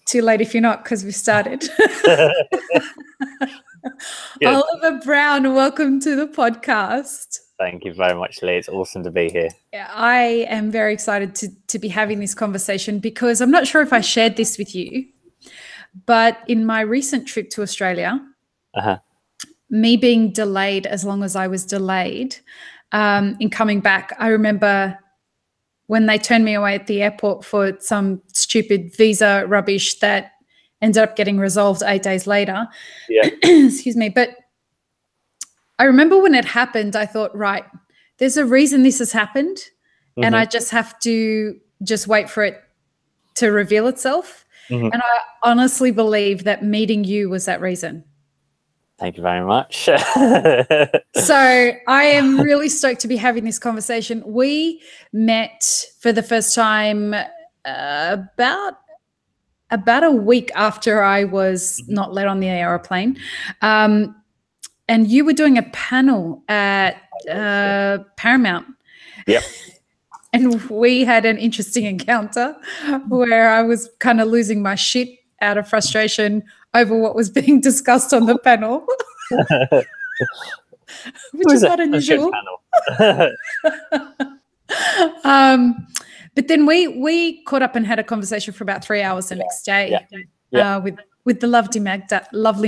Too late if you're not, because we've started. Oliver Brown, welcome to the podcast. Thank you very much, Lee. It's awesome to be here. Yeah, I am very excited to be having this conversation because I'm not sure if I shared this with you, but in my recent trip to Australia, me being delayed as long as I was delayed in coming back, I remember when they turned me away at the airport for some stupid visa rubbish that ended up getting resolved 8 days later. Yeah. Excuse me. But I remember when it happened, I thought, right, there's a reason this has happened, and I just have to just wait for it to reveal itself. And I honestly believe that meeting you was that reason. Thank you very much. So I am really stoked to be having this conversation. We met for the first time about a week after I was not let on the aeroplane. And you were doing a panel at Paramount. Yep. And we had an interesting encounter where I was kind of losing my shit out of frustration over what was being discussed on the panel, which is not unusual. But then we caught up and had a conversation for about 3 hours the next day with the lovely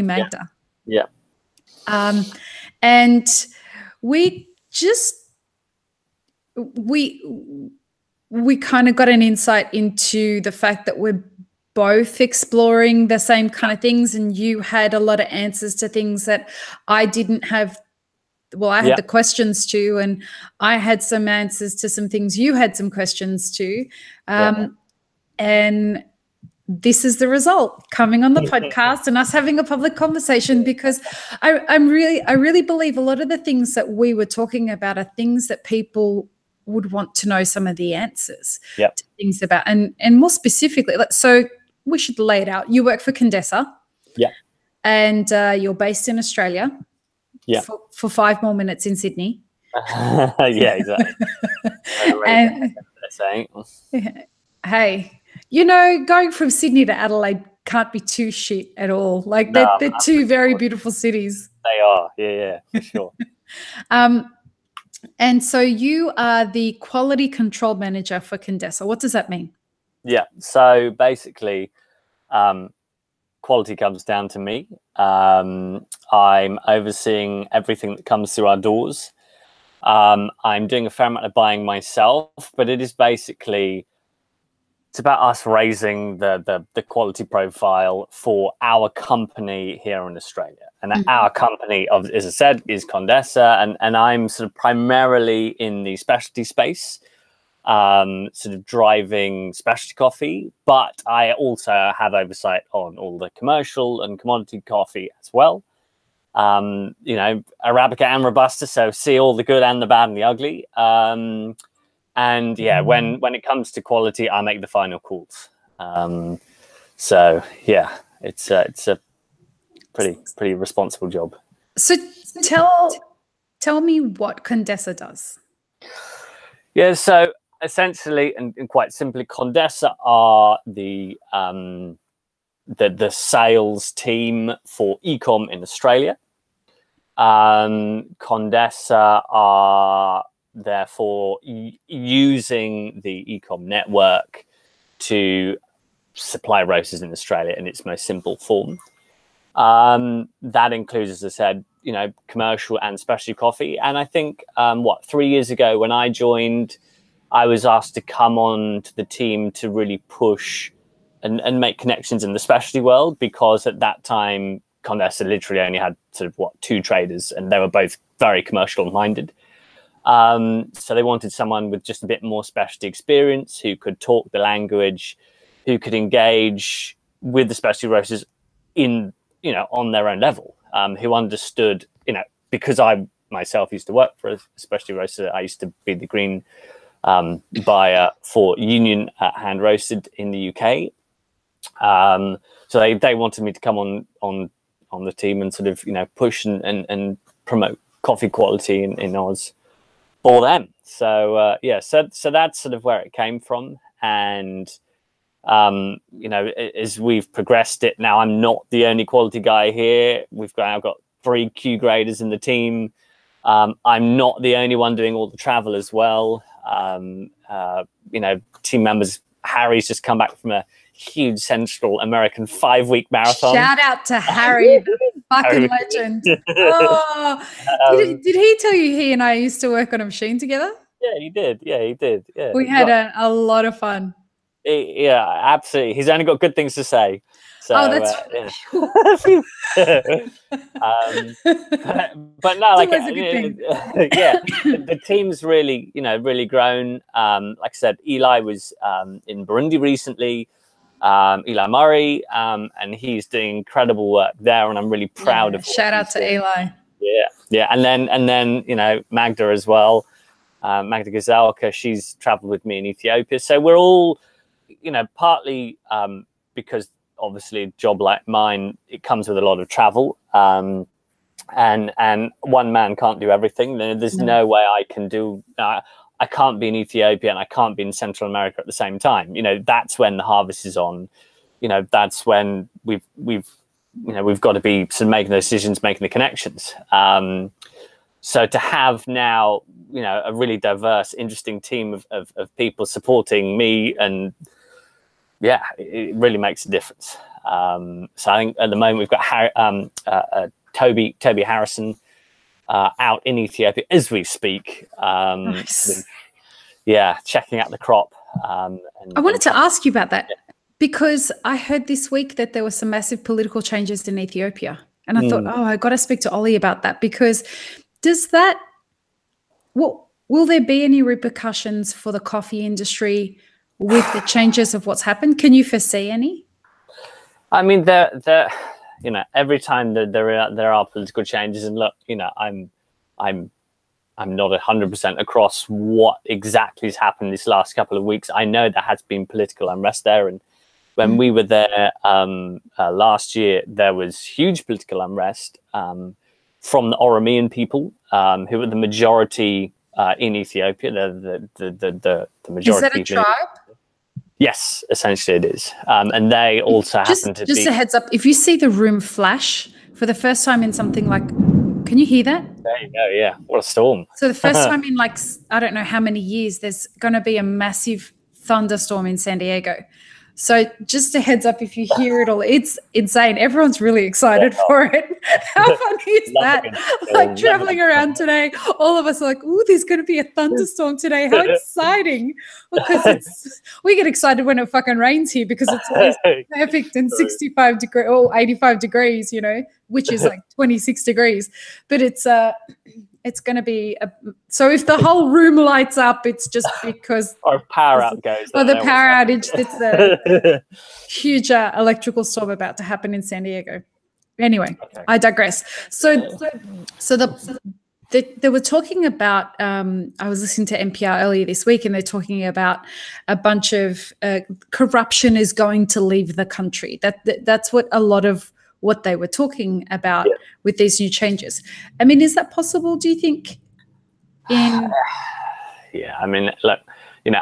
Magda. Yeah. And we just we kind of got an insight into the fact that we're both exploring the same kind of things, and you had a lot of answers to things that I didn't have. Well, I had the questions to, and I had some answers to some things you had some questions to. And this is the result, coming on the podcast and us having a public conversation, because I really believe a lot of the things that we were talking about are things that people would want to know some of the answers to things about. And more specifically, so we should lay it out. You work for Condesa. Yeah. And you're based in Australia. Yeah. For 5 more minutes in Sydney. Yeah, exactly. And, hey, you know, going from Sydney to Adelaide can't be too shit at all. Like they're two very beautiful cities. They are, yeah, for sure. And so you are the quality control manager for Condesa. What does that mean? Yeah, so basically, quality comes down to me. I'm overseeing everything that comes through our doors. I'm doing a fair amount of buying myself, but it is basically, it's about us raising the quality profile for our company here in Australia. And our company, as I said, is Condesa, and I'm sort of primarily in the specialty space, sort of driving specialty coffee, but I also have oversight on all the commercial and commodity coffee as well. You know, Arabica and Robusta, so see all the good and the bad and the ugly. And yeah, when it comes to quality, I make the final calls. So yeah, it's a pretty responsible job. So tell me what Condesa does. Yeah, so essentially and quite simply, Condesa are the sales team for e-comm in Australia. Condesa are therefore using the e-comm network to supply roasters in Australia in its most simple form. That includes, as I said, you know, commercial and specialty coffee. And I think 3 years ago when I joined, I was asked to come on to the team to really push and make connections in the specialty world, because at that time Condesa literally only had sort of 2 traders, and they were both very commercial minded. So they wanted someone with just a bit more specialty experience, who could talk the language, who could engage with the specialty roasters in, you know, on their own level, who understood, you know, because I myself used to work for a specialty roaster. I used to be the green buyer for Union Hand Roasted in the UK. So they wanted me to come on the team and sort of, you know, push and promote coffee quality in Oz for them. So yeah, so that's sort of where it came from. And you know, as we've progressed it now, I'm not the only quality guy here. I've got 3 Q graders in the team. I'm not the only one doing all the travel as well. You know, team members, Harry's just come back from a huge Central American 5-week marathon. Shout out to Harry, the fucking legend. Oh, did he tell you he and I used to work on a machine together? Yeah, he did. Yeah, he did. Yeah, we had a lot of fun. Yeah, absolutely. He's only got good things to say. So, that's but no, like yeah, the team's really, you know, really grown. Like I said, Eli was in Burundi recently. Eli Murray, and he's doing incredible work there, and I'm really proud of. Shout out to Eli. Yeah, and then you know, Magda as well. Magda Gazelka, she's traveled with me in Ethiopia, so we're all, you know, partly because obviously a job like mine, it comes with a lot of travel, and one man can't do everything. There's no way I can do. I can't be in Ethiopia and I can't be in Central America at the same time. You know, that's when the harvest is on. You know, that's when we've got to be sort of making those decisions, making the connections. So to have now, you know, a really diverse, interesting team of people supporting me, and yeah, it really makes a difference. So I think at the moment we've got Toby Harrison out in Ethiopia as we speak. Nice. Yeah, checking out the crop. I wanted to ask you about that, because I heard this week that there were some massive political changes in Ethiopia, and I thought, oh, I got to speak to Ollie about that, because will there be any repercussions for the coffee industry with the changes of what's happened? Can you foresee any? I mean, you know, every time there are political changes, and look, you know, I'm not 100% across what exactly has happened this last couple of weeks. I know there has been political unrest there, and when we were there last year, there was huge political unrest from the Oromian people, who are the majority in Ethiopia. The majority. Is that a tribe? Yes, essentially it is. And they also happen to be... Just a heads up, if you see the room flash for the first time in something like... Can you hear that? There you go, yeah. What a storm. So the first time in like, I don't know how many years, there's going to be a massive thunderstorm in San Diego. So just a heads up, if you hear it all, it's insane. Everyone's really excited for it. How funny is that? Like traveling around today, all of us are like, "Ooh, there's going to be a thunderstorm today. How exciting!" Because we get excited when it fucking rains here, because it's always perfect and 65 degrees or 85 degrees, you know, which is like 26 degrees. But it's going to be so if the whole room lights up, it's just because or power out goes. Or the power outage. It's a huge electrical storm about to happen in San Diego. Anyway, okay. I digress. So they were talking about. I was listening to NPR earlier this week, and they're talking about a bunch of corruption is going to leave the country. That's what a lot of what they were talking about with these new changes. I mean, is that possible, do you think? Yeah, I mean, look, you know,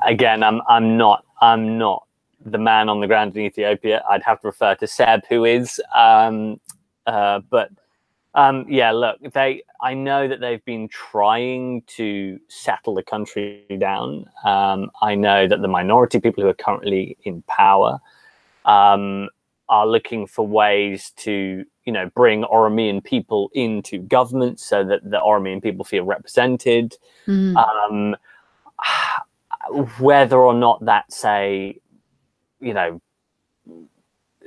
again, I'm not the man on the ground in Ethiopia. I'd have to refer to Seb, who is. Yeah, look, I know that they've been trying to settle the country down. I know that the minority people who are currently in power are looking for ways to, you know, bring Oromian people into government so that the Oromian people feel represented. Whether or not that's a, you know,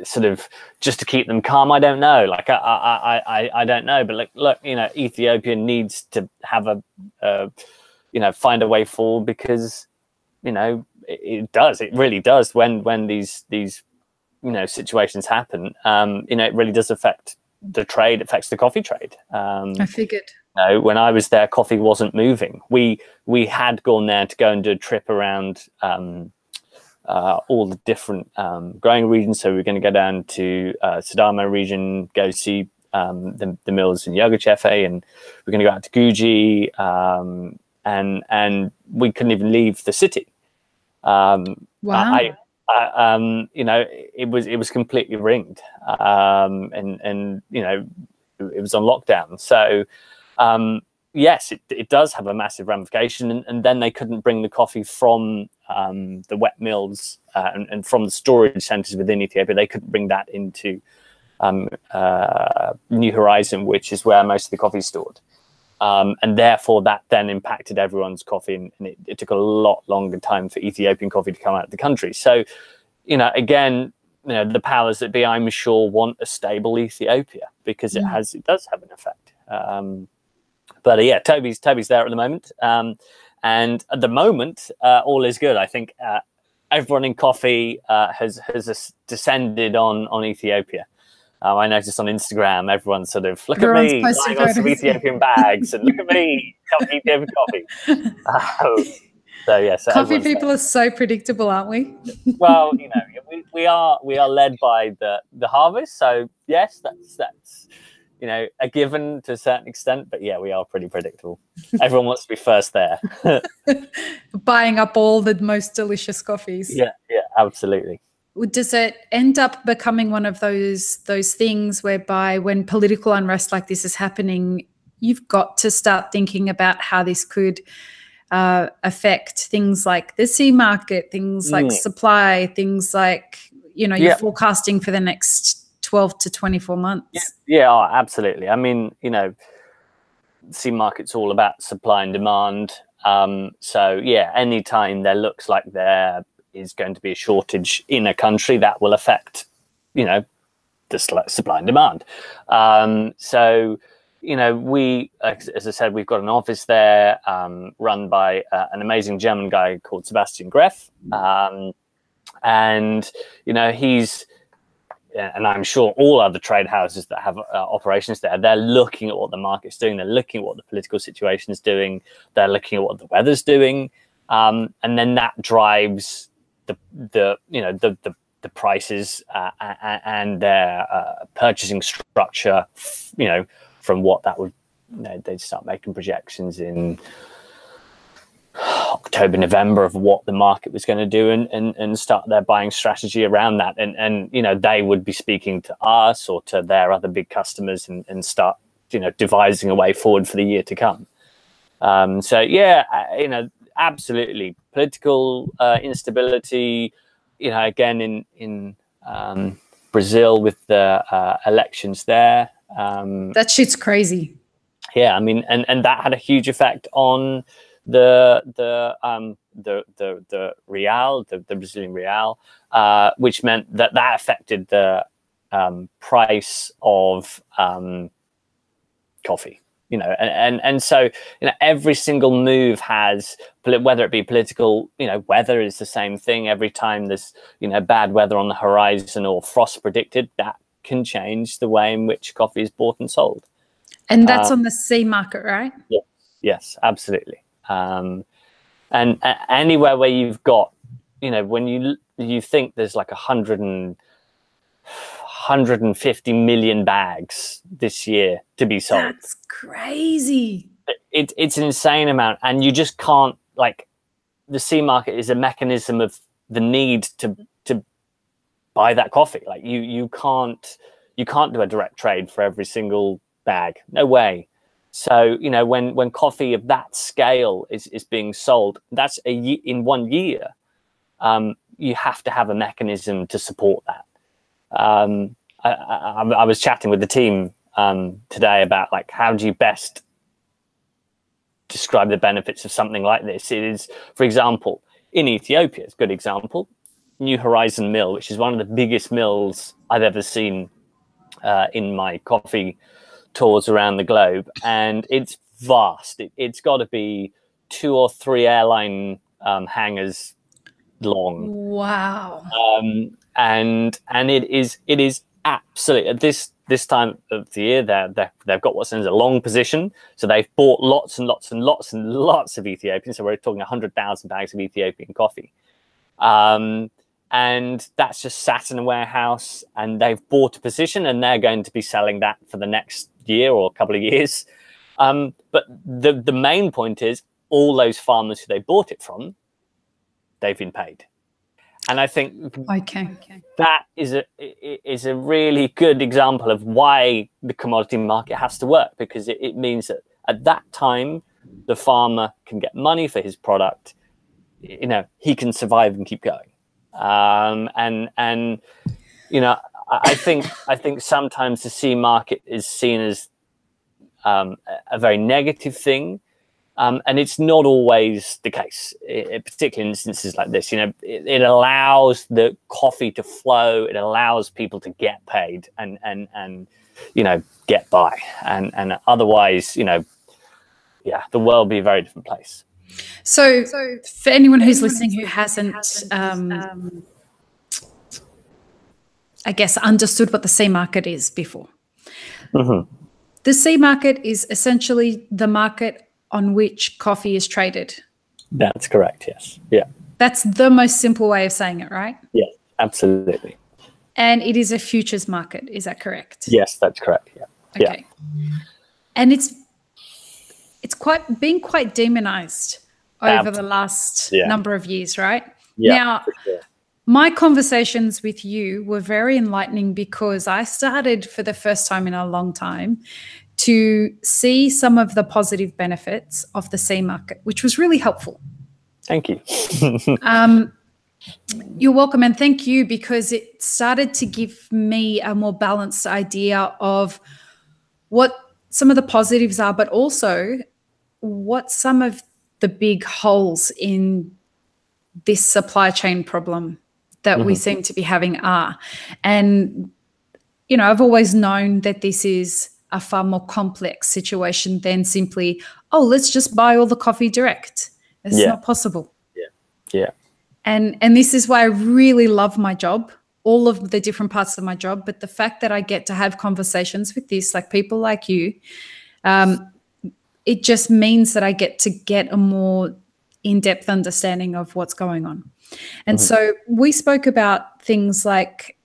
sort of just to keep them calm, I don't know. Like I don't know. But look, you know, Ethiopia needs to have you know, find a way forward, because, you know, it really does when these you know, situations happen. You know, it really does affect the trade, affects the coffee trade. I figured. You know, when I was there, coffee wasn't moving. We had gone there to go and do a trip around all the different growing regions. So we're going to go down to Sidamo region, go see the mills in Yogachefe, and we're going to go out to Guji, and we couldn't even leave the city. Wow. You know, it was completely ringed, and you know, it was on lockdown. So yes, it does have a massive ramification, and then they couldn't bring the coffee from the wet mills and from the storage centers within Ethiopia. They couldn't bring that into New Horizon, which is where most of the coffee is stored. And therefore that then impacted everyone's coffee, and it took a lot longer time for Ethiopian coffee to come out of the country. So, you know, again, you know, the powers that be, I'm sure, want a stable Ethiopia, because it does have an effect. But yeah, Toby's there at the moment, and at the moment all is good. I think everyone in coffee has descended on Ethiopia. I noticed on Instagram, everyone's sort of, look at me buying on some Ethiopian bags, and look at me Ethiopian coffee. So yes, coffee people are so predictable, aren't we? Well, you know, we are led by the harvest. So yes, that's you know, a given to a certain extent. But yeah, we are pretty predictable. Everyone wants to be first there, buying up all the most delicious coffees. Yeah, absolutely. Does it end up becoming one of those things whereby when political unrest like this is happening, you've got to start thinking about how this could affect things like the sea market, things like supply, things like, you know, your forecasting for the next 12 to 24 months? Yeah, absolutely. I mean, you know, the sea market's all about supply and demand. So yeah, anytime there looks like there is going to be a shortage in a country, that will affect, you know, the supply and demand. So, you know, we, as I said, we've got an office there run by an amazing German guy called Sebastian Greff. And, you know, he's, and I'm sure all other trade houses that have operations there, they're looking at what the market's doing. They're looking at what the political situation is doing. They're looking at what the weather's doing. And then that drives the prices and their purchasing structure, you know, from what that would, you know, they'd start making projections in October, November of what the market was going to do, and start their buying strategy around that. And you know, they would be speaking to us or to their other big customers and start, you know, devising a way forward for the year to come. So yeah, you know, absolutely political instability, you know, again in Brazil with the elections there. That shit's crazy. Yeah, I mean, and that had a huge effect on the real, the Brazilian real, which meant that affected the price of coffee. You know, and so, you know, every single move has, whether it be political, you know, weather is the same thing. Every time there's, you know, bad weather on the horizon or frost predicted, that can change the way in which coffee is bought and sold. And that's on the sea market, right? Yeah. Yes, absolutely. And anywhere where you've got, you know, when you think there's like 150 million bags this year to be sold. That's crazy. It's an insane amount, and you just can't, like, the sea market is a mechanism of the need to buy that coffee. Like you can't do a direct trade for every single bag. No way. So, you know, when coffee of that scale is being sold, that's in 1 year. You have to have a mechanism to support that. I was chatting with the team today about, like, how do you best describe the benefits of something like this? It is, for example, in Ethiopia, it's a good example, New Horizon Mill, which is one of the biggest mills I've ever seen in my coffee tours around the globe, and it's vast. It's got to be 2 or 3 airline hangars long. Wow. And it is absolutely, at this time of the year, they've got what's known as a long position. So they've bought lots and lots and lots and lots of Ethiopian. So we're talking 100,000 bags of Ethiopian coffee. And that's just sat in a warehouse, and they've bought a position, and they're going to be selling that for the next year or a couple of years. But the main point is, all those farmers who they bought it from, they've been paid. And I think okay. that is a really good example of why the commodity market has to work, because it means that at that time the farmer can get money for his product. You know, he can survive and keep going. And you know, I think sometimes the C market is seen as a very negative thing. And it's not always the case, particularly in instances like this. You know, it allows the coffee to flow. It allows people to get paid and you know, get by. And otherwise, you know, yeah, the world would be a very different place. So for anyone who's listening who hasn't, I guess, understood what the C market is before, the C market is essentially the market on which coffee is traded. That's correct, yes. Yeah. That's the most simple way of saying it, right? Yes, absolutely. And it is a futures market, is that correct? Yes, that's correct, yeah. Okay. Yeah. And it's been quite demonized over the last number of years, right? Yeah, now, for sure. My conversations with you were very enlightening because I started for the first time in a long time to see some of the positive benefits of the C market, which was really helpful. Thank you. You're welcome, and thank you, because it started to give me a more balanced idea of what some of the positives are, but also what some of the big holes in this supply chain problem that we seem to be having are. And, you know, I've always known that this is a far more complex situation than simply, oh, let's just buy all the coffee direct. It's not possible. Yeah. And this is why I really love my job, all of the different parts of my job. But the fact that I get to have conversations with this, like people like you, it just means that I get to get a more in-depth understanding of what's going on. And so we spoke about things like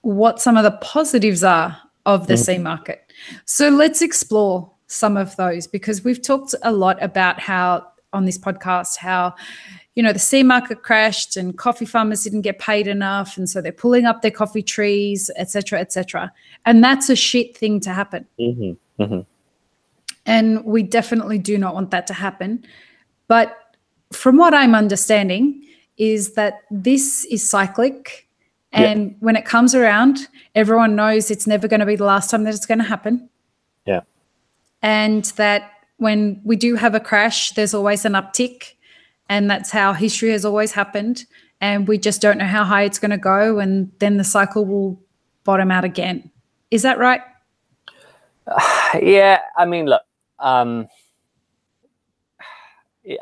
what some of the positives are of the C market. So let's explore some of those, because we've talked a lot about how on this podcast, how, you know, the C market crashed and coffee farmers didn't get paid enough. And so they're pulling up their coffee trees, et cetera, et cetera. And that's a shit thing to happen. And we definitely do not want that to happen. But from what I'm understanding is that this is cyclic. And when it comes around, everyone knows it's never going to be the last time that it's going to happen. Yeah. And that when we do have a crash, there's always an uptick. And that's how history has always happened. And we just don't know how high it's going to go. And then the cycle will bottom out again. Is that right? Yeah. I mean, look,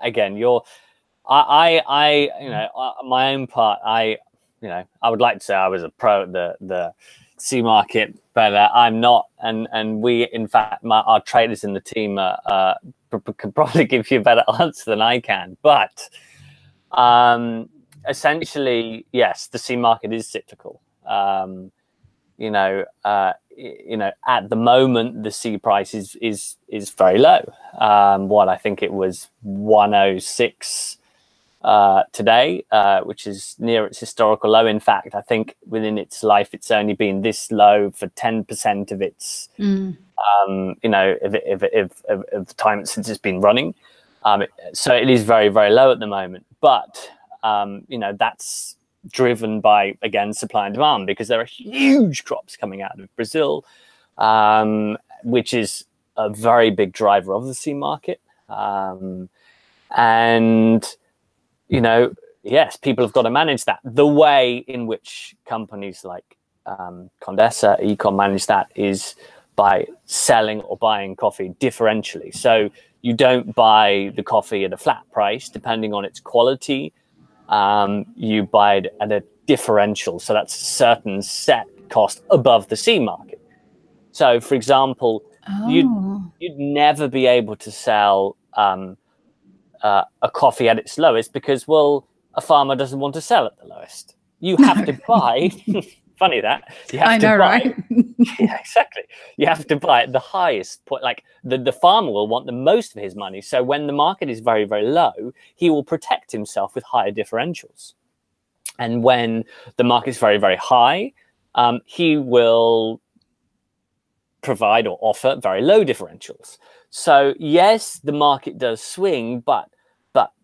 again, I you know, my own part, you know, I would like to say I was a pro at the C market, but I'm not. And we, in fact, our traders in the team could probably give you a better answer than I can. But essentially, yes, the C market is cyclical. You know, at the moment, the C price is very low. What I think it was 106 today, which is near its historical low. In fact, I think within its life, it's only been this low for 10% of its, you know, of the time since it's been running. So it is very, very low at the moment. But, you know, that's driven by, again, supply and demand, because there are huge crops coming out of Brazil, which is a very big driver of the C market. And, you know, yes, people have got to manage that. The way in which companies like Condesa, e-conn manage that is by selling or buying coffee differentially. So you don't buy the coffee at a flat price, depending on its quality. You buy it at a differential. So that's a certain set cost above the C market. So, for example, you'd never be able to sell a coffee at its lowest because, well, a farmer doesn't want to sell at the lowest. You have to buy. Funny that you have to buy. Right? Yeah, exactly. You have to buy at the highest point. Like the farmer will want the most of his money. So when the market is very, very low, he will protect himself with higher differentials. And when the market's very, very high, he will provide or offer very low differentials. So yes, the market does swing, but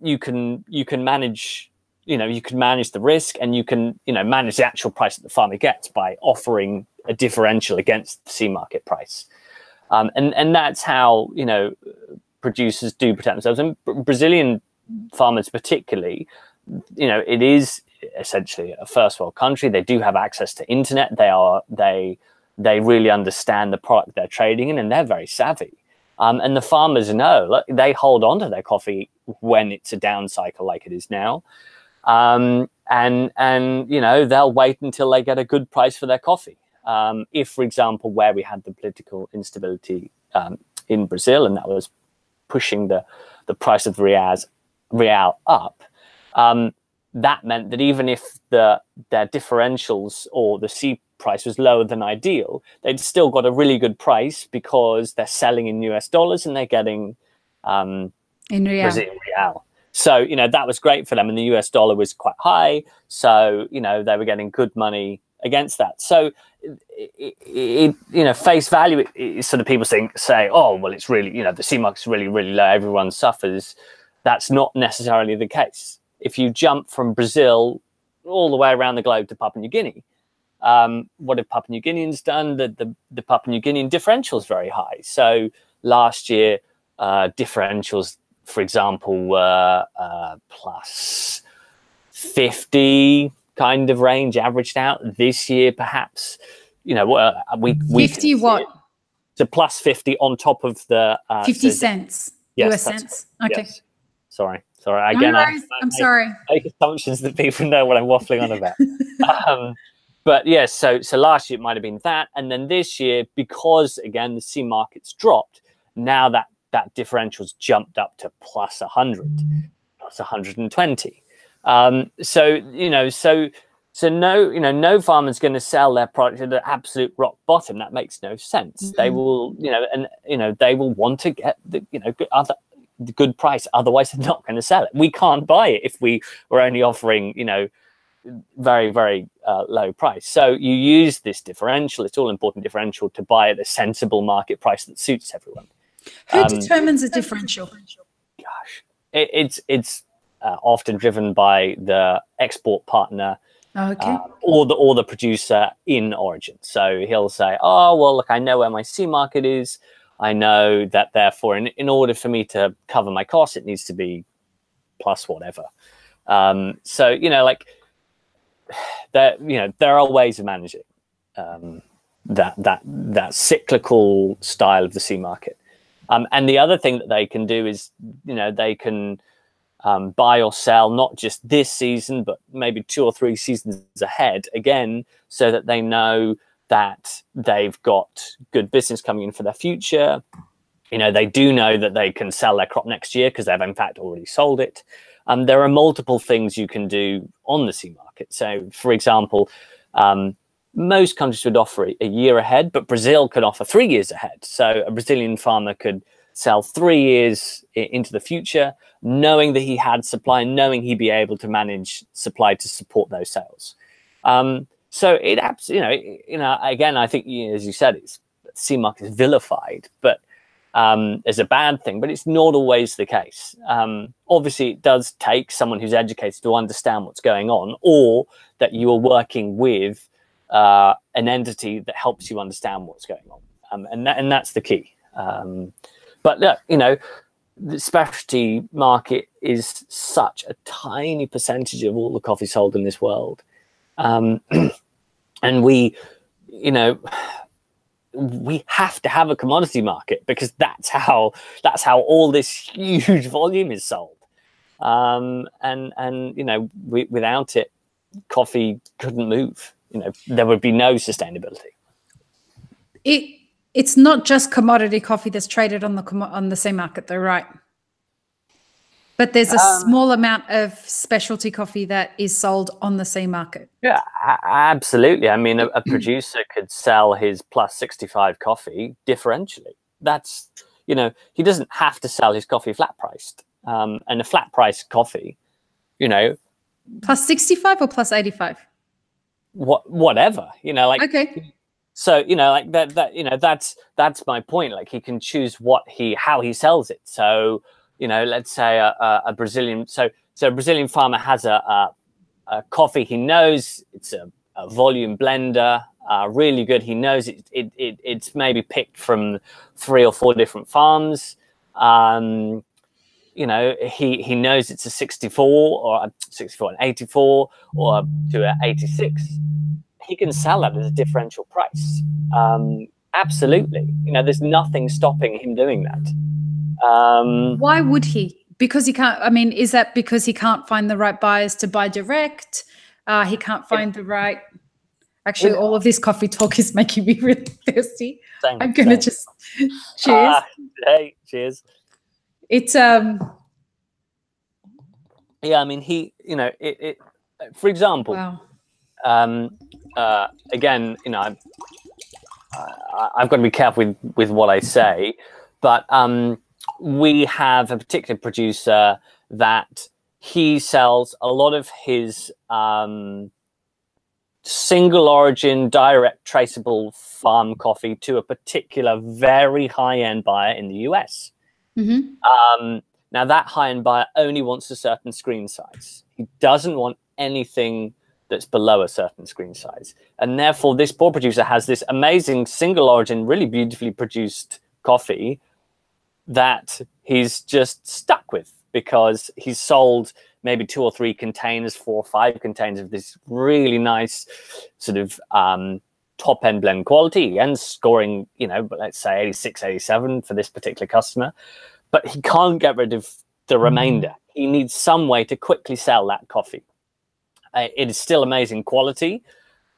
you can manage, you can manage the risk, and you can manage the actual price that the farmer gets by offering a differential against the sea market price. And that's how producers do protect themselves. And Brazilian farmers particularly, it is essentially a first world country. They do have access to internet. They really understand the product they're trading in, and they're very savvy. And the farmers know, look, they hold on to their coffee when it's a down cycle like it is now. And they'll wait until they get a good price for their coffee. If, for example, where we had the political instability in Brazil, and that was pushing the price of the real up, that meant that even if their differentials or the sea price was lower than ideal, they'd still got a really good price because they're selling in US dollars and they're getting in real. Brazilian real. So, that was great for them. And the US dollar was quite high. So, they were getting good money against that. So, face value, it's sort of people say, oh, well, it's really, the sea market's really, really low. Everyone suffers. That's not necessarily the case. If you jump from Brazil all the way around the globe to Papua New Guinea, what have Papua New Guineans done? The Papua New Guinean differential is very high. So last year, differentials, for example, were plus 50 kind of range, averaged out. This year, perhaps, we 50 what? So plus 50 on top of the 50 cents, yes, US cents. Okay. Yes. Sorry. Again, I'm sorry. I make assumptions that people know what I'm waffling on about. But yes, so last year it might have been that, and then this year, because again the sea market's dropped, now that differential's jumped up to plus 100, plus 120. So no farmer's going to sell their product at the absolute rock bottom. That makes no sense. They will, they will want to get the good price. Otherwise, they're not going to sell it. We can't buy it if we were only offering, very, very low price. So you use this differential, it's all important differential, to buy at a sensible market price that suits everyone. Who determines a differential? Gosh, it's often driven by the export partner. Okay. Or the producer in origin. So he'll say, oh, well, look, I know where my sea market is. I know that therefore in order for me to cover my costs, it needs to be plus whatever. So, there are ways of managing that cyclical style of the sea market. And the other thing that they can do is, they can buy or sell not just this season, but maybe 2 or 3 seasons ahead, again, so that they know that they've got good business coming in for their future. They do know that they can sell their crop next year because they've in fact already sold it. There are multiple things you can do on the sea market. So, for example, most countries would offer a year ahead, but Brazil could offer 3 years ahead. So a Brazilian farmer could sell 3 years into the future, knowing that he had supply, knowing he'd be able to manage supply to support those sales. So it absolutely, again, I think, as you said, the sea market is vilified, but as a bad thing, but it's not always the case. Obviously, it does take someone who's educated to understand what's going on, or that you are working with an entity that helps you understand what's going on, and that's the key. But look, the specialty market is such a tiny percentage of all the coffee sold in this world, and we have to have a commodity market because that's how all this huge volume is sold. Without it, coffee couldn't move. There would be no sustainability. It's not just commodity coffee that's traded on the sea market, though, right? But there's a small amount of specialty coffee that is sold on the sea market. Yeah, absolutely. I mean, a producer could sell his plus 65 coffee differentially. That's, he doesn't have to sell his coffee flat priced. And a flat price coffee, Plus 65 or plus 85? Whatever, you know, like, okay. So, you know, like that, you know, that's my point. Like, he can choose how he sells it. So, you know, let's say a Brazilian, so a Brazilian farmer has a coffee. He knows it's a volume blender, really good. He knows it's maybe picked from 3 or 4 different farms. You know, he knows it's a 64 or a 64 and 84 or to an 86. He can sell that at a differential price. Absolutely. You know, there's nothing stopping him doing that. Why would he? Because he can't, I mean, is that because he can't find the right buyers to buy direct? He can't find the right, actually, all of this coffee talk is making me really thirsty. I'm going to just, cheers. Hey, cheers. It's, yeah, I mean, you know, for example, wow. Again, you know, I've got to be careful with what I say, but we have a particular producer that he sells a lot of his single origin, direct, traceable farm coffee to a particular very high-end buyer in the US. Mm-hmm. Now, that high-end buyer only wants a certain screen size. He doesn't want anything that's below a certain screen size. And therefore, this poor producer has this amazing single origin, really beautifully produced coffee that he's just stuck with, because he's sold maybe 2 or 3 containers, 4 or 5 containers of this really nice sort of top-end blend quality, and scoring, you know, let's say 86, 87 for this particular customer. But he can't get rid of the remainder. He needs some way to quickly sell that coffee. It is still amazing quality.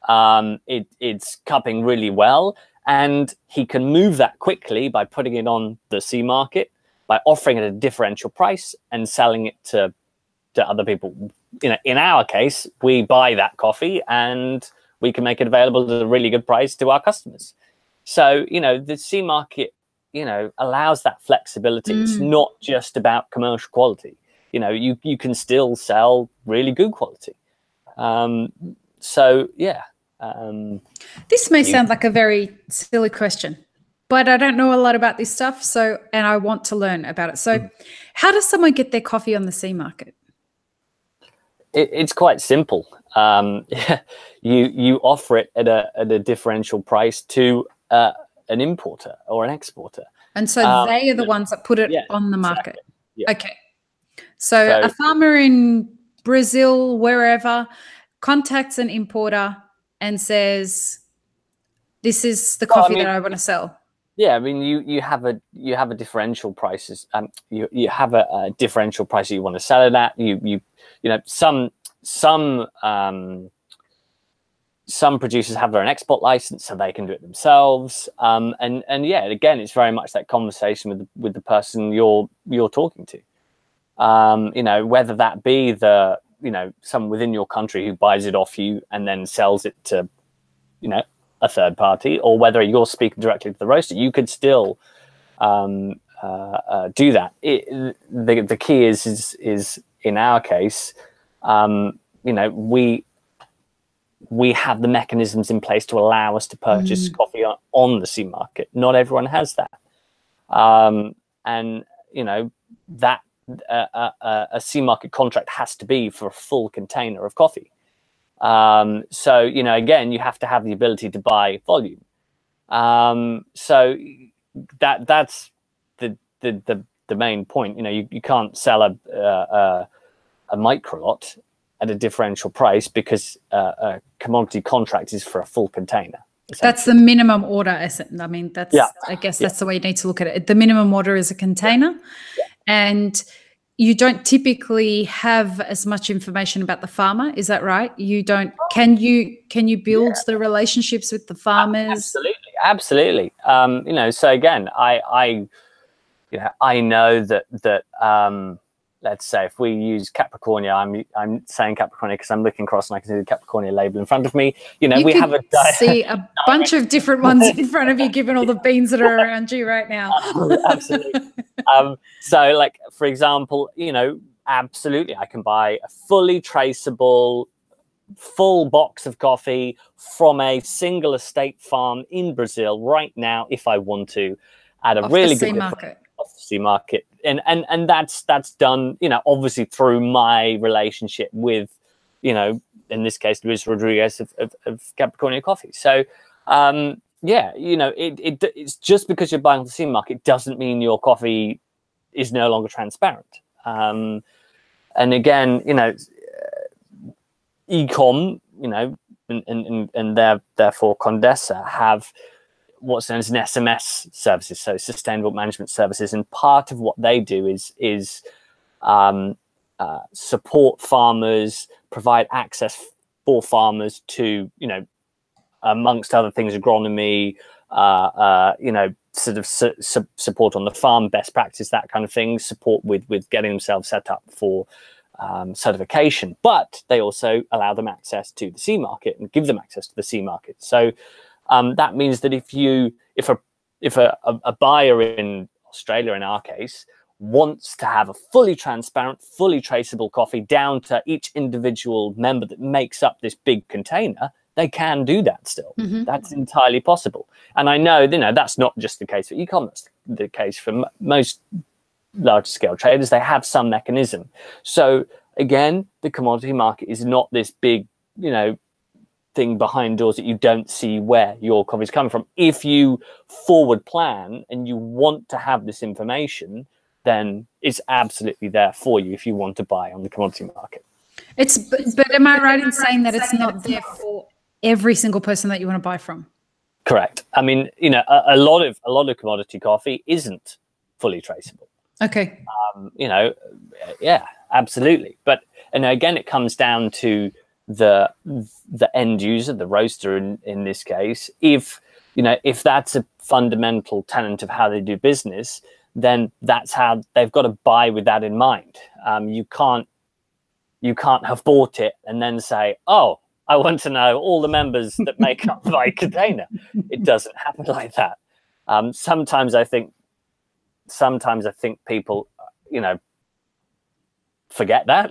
It's cupping really well. And he can move that quickly by putting it on the C market, by offering it at a differential price and selling it to other people. You know, in our case, we buy that coffee and we can make it available at a really good price to our customers. So, you know, the C market, you know, allows that flexibility. It's not just about commercial quality. You know, you can still sell really good quality. So, yeah. This may sound like a very silly question, but I don't know a lot about this stuff. So, and I want to learn about it. So how does someone get their coffee on the C market? It's quite simple. You offer it at a differential price to an importer or an exporter. And so they are the ones that put it on the market. Exactly. Yeah. Okay. So a farmer in Brazil, wherever, contacts an importer and says, this is the coffee that I want to sell. Yeah, I mean, you have a differential prices. You have a differential price that you want to sell it at. You know, some producers have their own export license, so they can do it themselves. And yeah, again, it's very much that conversation with the person you're talking to. You know, whether that be someone within your country who buys it off you and then sells it to, you know, a third party, or whether you're speaking directly to the roaster, you could still do that. The key is in our case, you know, we have the mechanisms in place to allow us to purchase coffee on the C market. Not everyone has that, and you know that a C market contract has to be for a full container of coffee. So, you know, again, you have to have the ability to buy volume. So that's the main point. You know, you can't sell a micro lot at a differential price because a commodity contract is for a full container. That's the minimum order. I mean, that's I guess that's the way you need to look at it. The minimum order is a container, and you don't typically have as much information about the farmer. Is that right? You don't. Can you build the relationships with the farmers? Absolutely. You know, so again, I know that let's say if we use Capricornia, I'm saying Capricornia because I'm looking across and I can see the Capricornia label in front of me. You know, we have a see a bunch of different ones in front of you, given all the beans that are around you right now. Absolutely. So, like, for example, you know, absolutely, I can buy a fully traceable, full box of coffee from a single estate farm in Brazil right now, if I want to, at a really good market. Off the sea market, and that's done, you know, obviously through my relationship with, you know, in this case, Luis Rodriguez of Capricornia Coffee. So, yeah, you know, it's just because you're buying off the sea market doesn't mean your coffee is no longer transparent. And again, you know, e-comm, you know, and therefore Condesa have what's known as an SMS services, so sustainable management services, and part of what they do is support farmers, provide access for farmers to, you know, amongst other things, agronomy, you know, sort of support on the farm, best practice, that kind of thing, support with getting themselves set up for certification. But they also allow them access to the sea market and give them access to the sea market. So that means that if a buyer in Australia, in our case, wants to have a fully transparent, fully traceable coffee down to each individual member that makes up this big container, they can do that still. Mm-hmm. That's entirely possible. And I know, you know, that's not just the case for e-comm, that's the case for most large-scale traders. They have some mechanism. So again, the commodity market is not this big, you know, thing behind doors that you don't see where your coffee is coming from. If you forward plan and you want to have this information, then it's absolutely there for you if you want to buy on the commodity market. But am I right in saying that it's not there for every single person that you want to buy from? Correct. I mean, you know, a lot of commodity coffee isn't fully traceable. Okay. You know, yeah, absolutely. But, and again, it comes down to the end user, the roaster in this case. If, you know, if that's a fundamental tenet of how they do business, then that's how they've got to buy with that in mind. You can't have bought it and then say, oh, I want to know all the members that make up my container. It doesn't happen like that. Sometimes I think people, you know, forget that.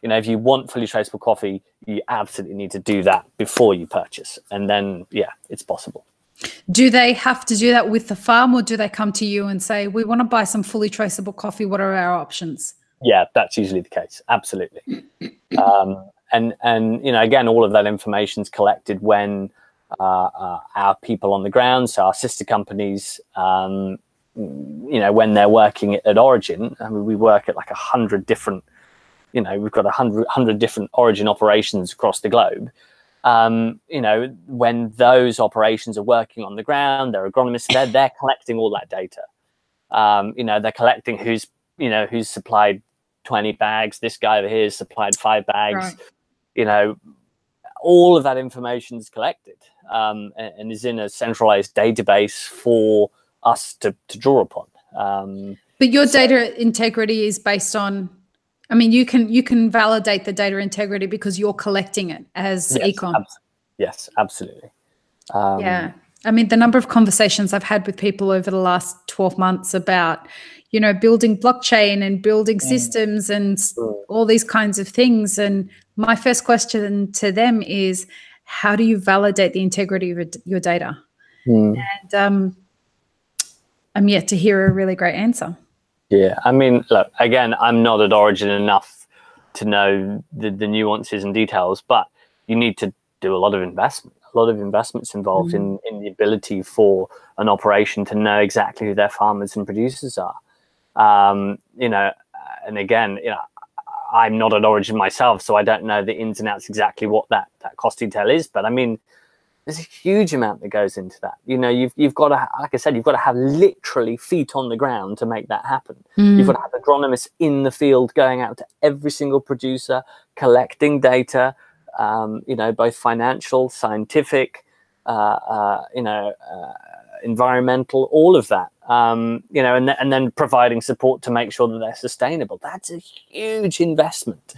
You know, if you want fully traceable coffee, you absolutely need to do that before you purchase. And then, yeah, it's possible. Do they have to do that with the farm, or do they come to you and say, we want to buy some fully traceable coffee, what are our options? Yeah, that's usually the case. Absolutely. And you know, again, all of that information is collected when our people on the ground, so our sister companies, you know, when they're working at origin. I mean, we work at like 100 different, you know, we've got 100 different origin operations across the globe. You know, when those operations are working on the ground, they're agronomists, they're collecting all that data. You know, they're collecting who's supplied 20 bags, this guy over here has supplied 5 bags. Right. You know, all of that information is collected and is in a centralized database for us to draw upon. But your data integrity is based on, I mean, you can validate the data integrity because you're collecting it as e-comm. Yes, absolutely. Yeah. I mean, the number of conversations I've had with people over the last 12 months about, you know, building blockchain and building systems and all these kinds of things. And my first question to them is, how do you validate the integrity of your data? And I'm yet to hear a really great answer. Yeah, I mean, look, again, I'm not at origin enough to know the nuances and details, but you need to do a lot of investment. A lot of investments involved in the ability for an operation to know exactly who their farmers and producers are. You know, and again, you know, I'm not at origin myself, so I don't know the ins and outs exactly what that cost detail is. But I mean, there's a huge amount that goes into that. You know, you've got to, like I said, you've got to have literally feet on the ground to make that happen. You've got to have agronomists in the field going out to every single producer, collecting data, you know, both financial, scientific, you know, environmental, all of that. You know, and then providing support to make sure that they're sustainable. That's a huge investment.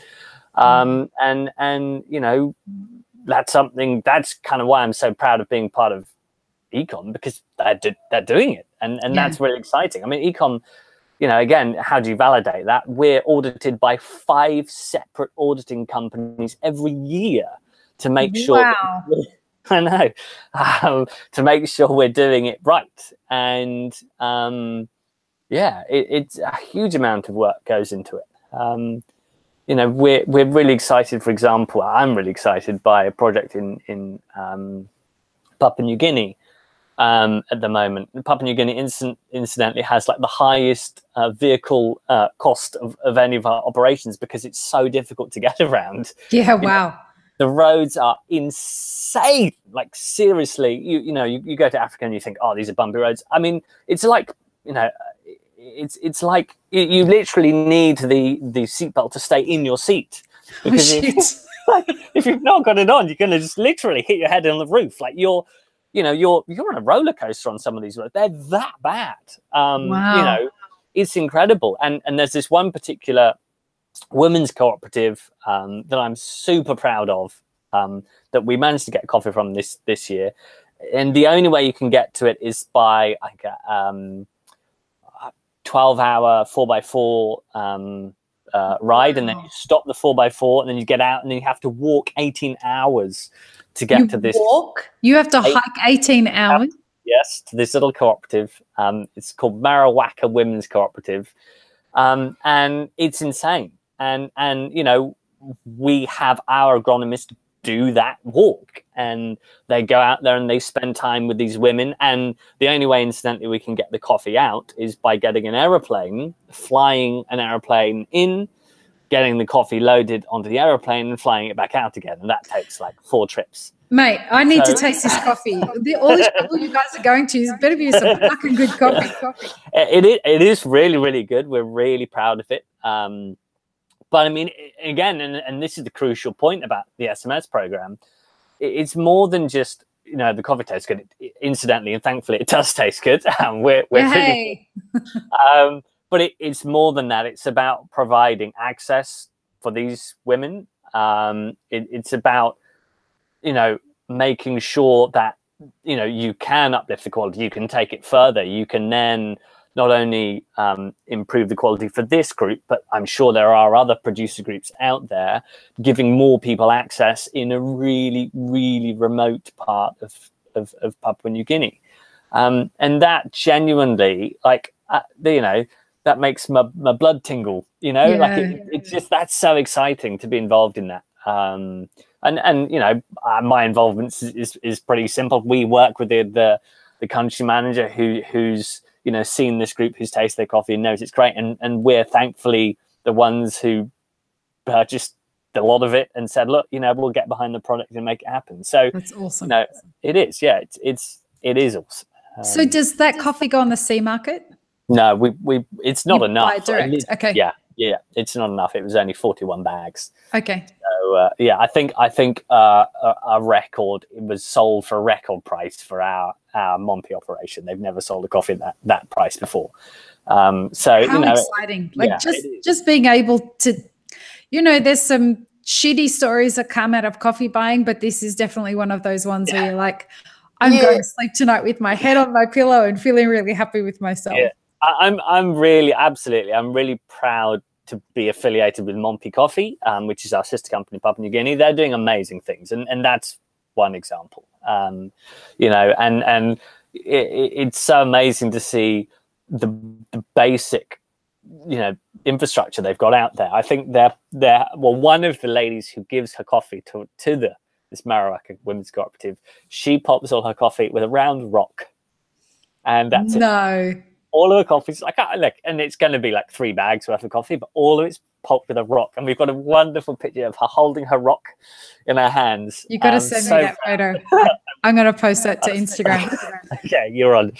And you know, that's something, that's kind of why I'm so proud of being part of e-comm, because they're doing it. And that's really exciting. I mean, e-comm, you know, again, how do you validate that? We're audited by 5 separate auditing companies every year to make sure. Wow. I know, to make sure we're doing it right. And yeah, it's a huge amount of work goes into it. You know, we're really excited. For example, I'm really excited by a project in Papua New Guinea at the moment. Papua New Guinea incidentally has like the highest vehicle cost of any of our operations because it's so difficult to get around. Yeah, wow. The roads are insane. Like seriously, you know, you go to Africa and you think, oh, these are bumpy roads. I mean, it's like, you know, it's like you literally need the seatbelt to stay in your seat, because if you've not got it on, you're going to just literally hit your head on the roof. Like you're on a roller coaster on some of these roads. They're that bad. Wow. You know, it's incredible. And there's this one particular women's cooperative that I'm super proud of, that we managed to get coffee from this year. And the only way you can get to it is by like a 12-hour 4x4 ride, and then you stop the 4x4, and then you get out, and then you have to walk 18 hours to get to this. You have to hike 18 hours? Yes, to this little cooperative. It's called Marawaka Women's Cooperative. And it's insane. And you know, we have our agronomists do that walk, and they go out there and they spend time with these women. And the only way, incidentally, we can get the coffee out is by getting an aeroplane, flying an aeroplane in, getting the coffee loaded onto the aeroplane and flying it back out again. And that takes like 4 trips. Mate, I need to taste this coffee. All these people you guys are going to, better be some fucking good coffee. It is really, really good. We're really proud of it. But I mean, again, and this is the crucial point about the SMS program, it's more than just, you know, the coffee tastes good. Incidentally, and thankfully, it does taste good. We're hey. Really, but it's more than that. It's about providing access for these women. It's about, you know, making sure that, you know, you can uplift the quality, you can take it further, you can then not only improve the quality for this group, but I'm sure there are other producer groups out there giving more people access in a really, really remote part of Papua New Guinea. And that genuinely, like, you know, that makes my blood tingle, you know, like it's just, that's so exciting to be involved in that. And you know, my involvement is pretty simple. We work with the country manager who's, you know, seen this group, who's tasted their coffee and knows it's great. And we're thankfully the ones who purchased a lot of it and said, look, you know, we'll get behind the product and make it happen. So that's awesome. You know, it is. Yeah, it is awesome. So does that coffee go on the sea market? No, it's not enough. Buy direct. Okay. Yeah, it's not enough. It was only 41 bags. Okay. So yeah, I think a record, it was sold for a record price for our Mompi operation. They've never sold a coffee at that price before. So how, you know, exciting! Like just being able to, you know, there's some shitty stories that come out of coffee buying, but this is definitely one of those ones where you're like, I'm going to sleep tonight with my head on my pillow and feeling really happy with myself. Yeah. I'm really proud to be affiliated with Mompi Coffee, which is our sister company in Papua New Guinea. They're doing amazing things, and that's one example. You know, and it's so amazing to see the basic, you know, infrastructure they've got out there. I think they're well, one of the ladies who gives her coffee to this Marawaka Women's Cooperative, she pops all her coffee with a round rock, and that's it. All of the coffee's like, and it's going to be like 3 bags worth of coffee, but all of it's pulped with a rock. And we've got a wonderful picture of her holding her rock in her hands. You got to send me that photo. I'm going to post that to Instagram. Okay, you're on.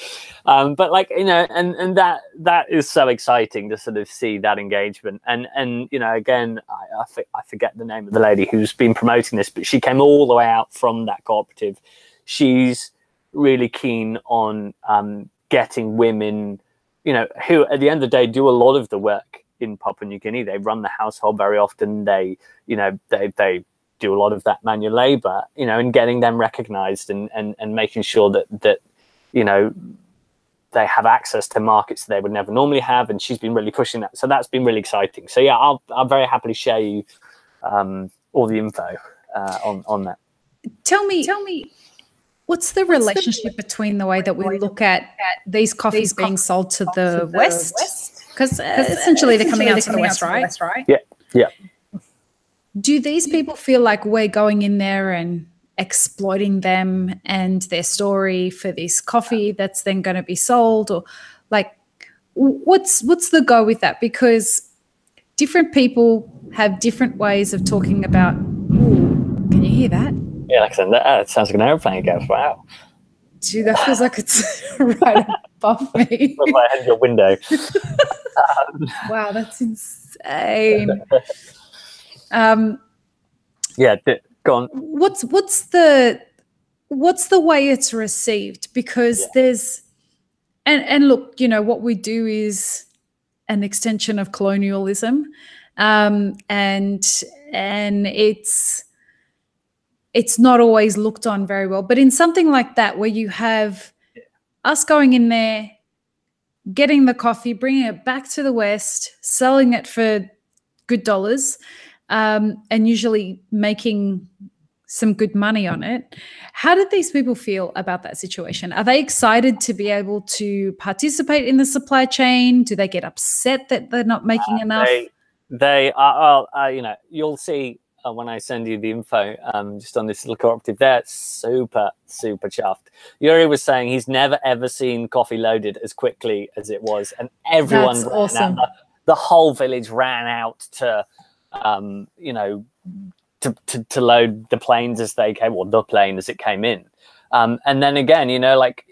But like, you know, and that is so exciting to sort of see that engagement. And you know, again, I forget the name of the lady who's been promoting this, but she came all the way out from that cooperative. She's really keen on getting women, you know, who at the end of the day do a lot of the work in Papua New Guinea. They run the household very often. They, you know, they do a lot of that manual labor, you know, and getting them recognized and making sure that, you know, they have access to markets they would never normally have, and she's been really pushing that. So that's been really exciting. So yeah, I'll very happily share you all the info on that. Tell me, what's the relationship between the way that we look at these coffees being sold to the West? Because essentially they're coming out to the West, right? Yeah. Do these people feel like we're going in there and exploiting them and their story for this coffee that's then going to be sold? Or like, what's the go with that? Because different people have different ways of talking about, ooh, can you hear that? Yeah, like I said, that sounds like an airplane goes, wow. Dude, that feels like it's right above me. Put my head in your window. Wow, that's insane. Yeah, go on. What's the way it's received? Because there's and look, you know, what we do is an extension of colonialism, and it's not always looked on very well. But in something like that, where you have us going in there, getting the coffee, bringing it back to the West, selling it for good dollars, and usually making some good money on it. How did these people feel about that situation? Are they excited to be able to participate in the supply chain? Do they get upset that they're not making enough? They are, you know, you'll see when I send you the info just on this little cooperative, they're super, super chuffed. Yuri was saying he's never, ever seen coffee loaded as quickly as it was. And everyone, that's awesome. The whole village ran out to, you know, to load the planes as they came, or the plane as it came in. And then again, you know, like,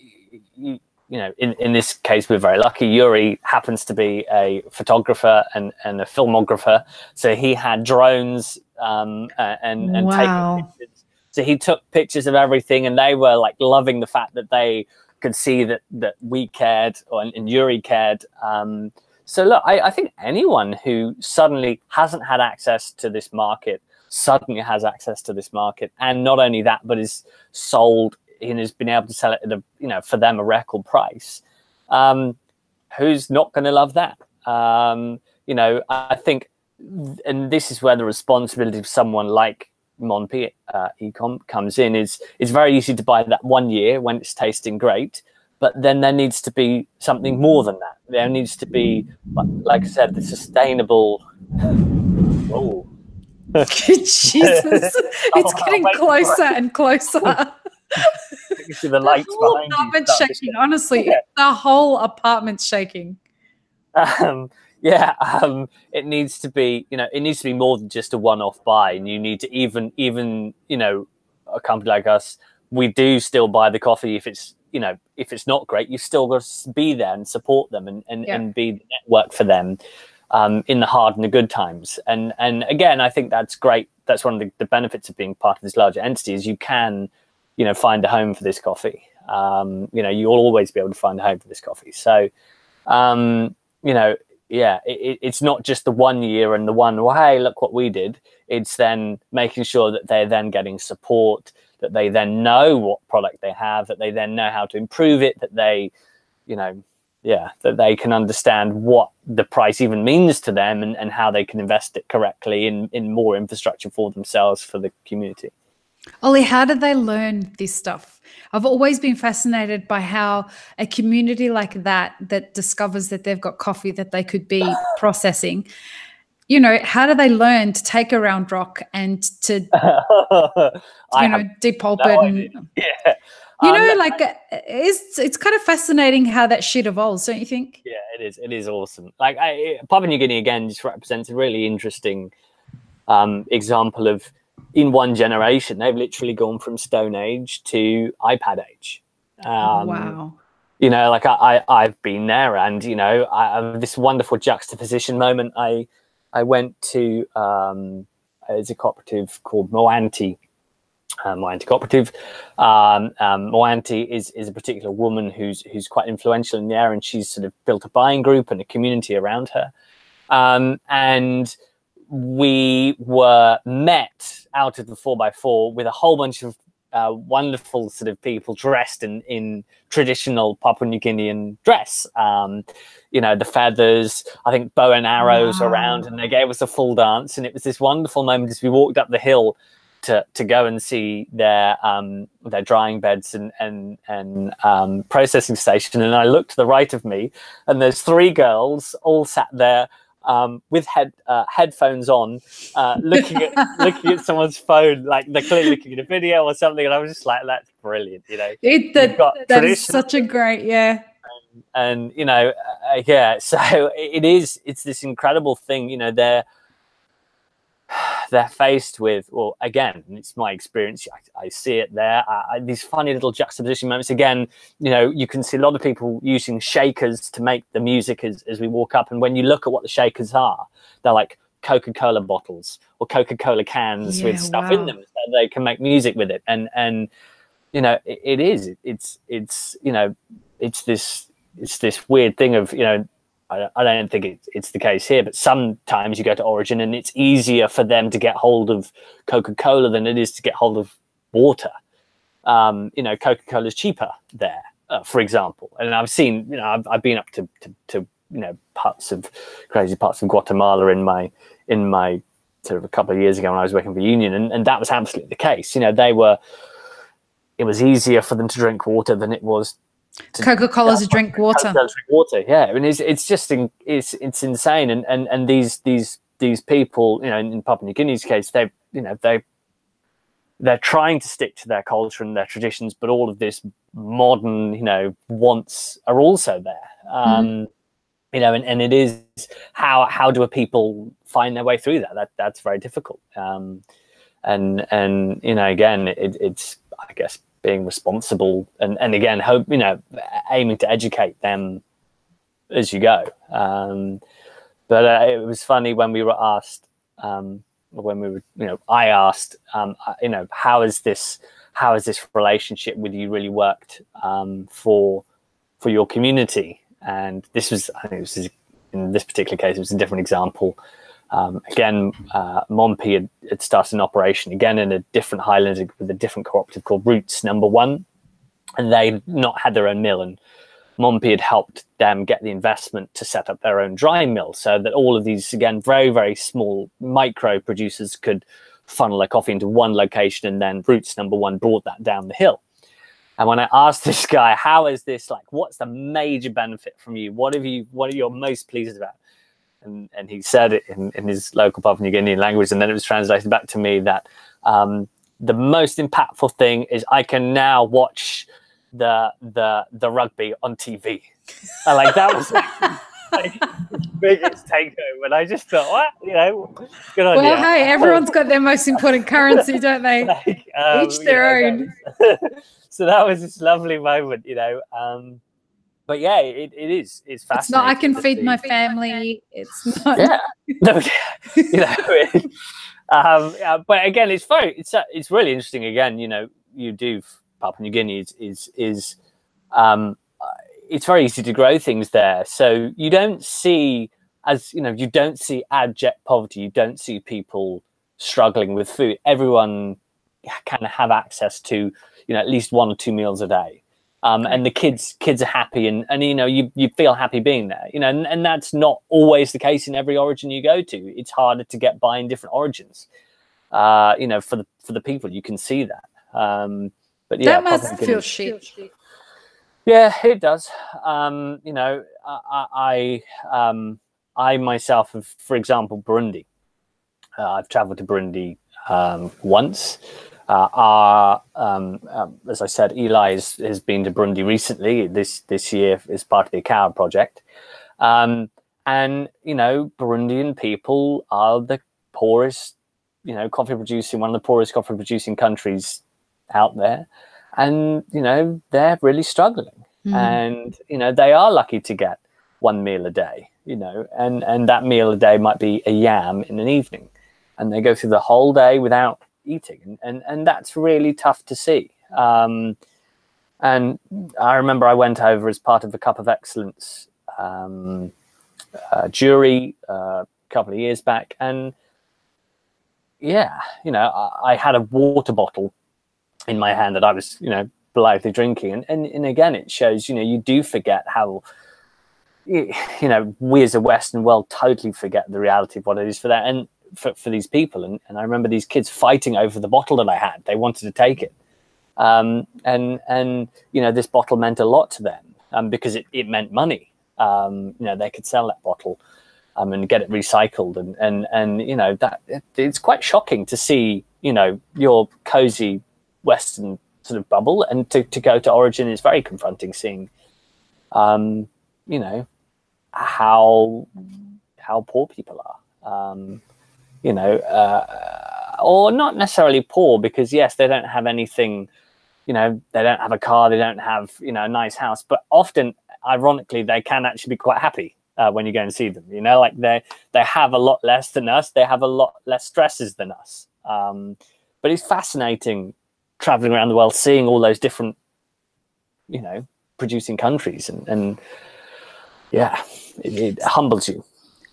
you know, in this case, we're very lucky. Yuri happens to be a photographer and a filmographer. So he had drones and wow. taking pictures. So he took pictures of everything, and they were like loving the fact that they could see that we cared, and Yuri cared. So look, I think anyone who suddenly hasn't had access to this market suddenly has access to this market, and not only that, but is sold and has been able to sell it at a, you know, for them, a record price. Who's not going to love that? You know, I think, and this is where the responsibility of someone like Monpi e-conn comes in. It's very easy to buy that 1 year when it's tasting great, but then there needs to be something more than that. There needs to be, like I said, the sustainable. Oh, Jesus! It's getting closer and closer. You see the lights behind you. The whole apartment's shaking. Honestly, the whole apartment's shaking. It needs to be, you know, it needs to be more than just a one-off buy, and you need to even, you know, a company like us, we do still buy the coffee if it's, you know, if it's not great, you still got to be there and support them and be the network for them in the hard and the good times. And again, I think that's great. That's one of the benefits of being part of this larger entity, is you can, you know, find a home for this coffee. You know, you'll always be able to find a home for this coffee. So, you know, yeah, it's not just the 1 year and the one, well, hey, look what we did. It's then making sure that they're then getting support, that they then know what product they have, that they then know how to improve it, that they, you know, that they can understand what the price even means to them, and how they can invest it correctly in more infrastructure for themselves, for the community. Ollie, how did they learn this stuff? I've always been fascinated by how a community like that discovers that they've got coffee that they could be processing, you know, how do they learn to take a round rock and to, you know, depulp it? And, yeah. You know, like it's kind of fascinating how that shit evolves, don't you think? Yeah, it is. It is awesome. Like Papua New Guinea, again, just represents a really interesting example of, in one generation, they've literally gone from Stone Age to iPad age. Wow. You know, like I've been there, and, you know, I have this wonderful juxtaposition moment. I went to it's a cooperative called Moanti. Moanti cooperative. Moanti is a particular woman who's quite influential in the area, and she's sort of built a buying group and a community around her. And we were met out of the 4x4 with a whole bunch of wonderful sort of people dressed in traditional Papua New Guinean dress. You know, the feathers, I think bow and arrows around, and they gave us a full dance. And it was this wonderful moment as we walked up the hill to go and see their drying beds and processing station. And I looked to the right of me, and there's 3 girls all sat there with headphones on, looking at someone's phone, like they're clearly looking at a video or something. And I was just like, that's brilliant, you know. That is such a great, and you know, so it's this incredible thing, you know. They're faced with, well, again, it's my experience, I see it there, these funny little juxtaposition moments. Again, you know, you can see a lot of people using shakers to make the music as we walk up, and when you look at what the shakers are, they're like Coca-Cola bottles or Coca-Cola cans with stuff in them, so they can make music with it. And you know, it's you know, it's this weird thing of, you know, I don't think it's the case here, but sometimes you go to Origin and it's easier for them to get hold of Coca-Cola than it is to get hold of water. You know, Coca-Cola is cheaper there, for example. And I've seen, you know, I've been up to you know, crazy parts of Guatemala in my sort of a couple of years ago when I was working for Union, and that was absolutely the case. You know, it was easier for them to drink water than it was Coca-Cola's a drink water. Yeah. I mean, it's just it's insane. And these people, you know, in Papua New Guinea's case, they're trying to stick to their culture and their traditions, but all of this modern, you know, wants are also there. You know, and it is how do a people find their way through that? That's very difficult. And you know, again, it's, I guess, being responsible and again, hope, you know, aiming to educate them as you go. But it was funny when we were asked, you know, I asked, you know, how has this relationship with you really worked for your community? And this was, I think this is, in this particular case, it was a different example. Again, Mompi had started an operation again in a different highland with a different cooperative called Roots Number 1, and they'd not had their own mill, and Mompi had helped them get the investment to set up their own dry mill, so that all of these, again, very, very small micro producers could funnel their coffee into one location, and then Roots Number 1 brought that down the hill. And when I asked this guy, how is this, like, what's the major benefit from you? What are you most pleased about? And he said it in his local Papua New Guinean language, and then it was translated back to me that the most impactful thing is I can now watch the rugby on TV. And like that was like the biggest take home, and I just thought, what, you know, good on you. Well, hey, everyone's got their most important currency, don't they? Like, each their own. So that was this lovely moment, you know. But yeah, it's fascinating. It's not I can feed my family. It's not. Yeah, you know. But again, it's really interesting. Again, you know, you do Papua New Guinea is it's very easy to grow things there. So you don't see, as you know, you don't see abject poverty. You don't see people struggling with food. Everyone can have access to, you know, at least 1 or 2 meals a day. And the kids are happy, and you know, you feel happy being there, you know, and that's not always the case in every origin you go to. It's harder to get by in different origins, you know, for the people. You can see that. But yeah, that must feel shit. Yeah, it does. You know, I myself have, for example, Burundi. I've traveled to Burundi once. As I said, Eli has been to Burundi recently. This year as part of the Akawa project, and you know, Burundian people are the poorest, you know, one of the poorest coffee producing countries out there, and you know, they're really struggling, and you know, they are lucky to get 1 meal a day, you know, and that meal a day might be a yam in an evening, and they go through the whole day without eating, and that's really tough to see. And I remember I went over as part of the Cup of Excellence jury a couple of years back, and yeah, you know, I had a water bottle in my hand that I was, blithely drinking. And again, it shows, you do forget how, we as a Western world totally forget the reality of what it is for that and for these people. And I remember these kids fighting over the bottle that I had. They wanted to take it. And this bottle meant a lot to them because it meant money. They could sell that bottle and get it recycled. And that it's quite shocking to see, your cozy Western sort of bubble and to go to origin is very confronting, seeing, how poor people are, or not necessarily poor, because yes, they don't have anything, they don't have a car, they don't have, a nice house, but often, ironically, they can actually be quite happy when you go and see them, like they have a lot less than us, they have a lot less stresses than us. But it's fascinating traveling around the world, seeing all those different, producing countries, and yeah, it humbles you.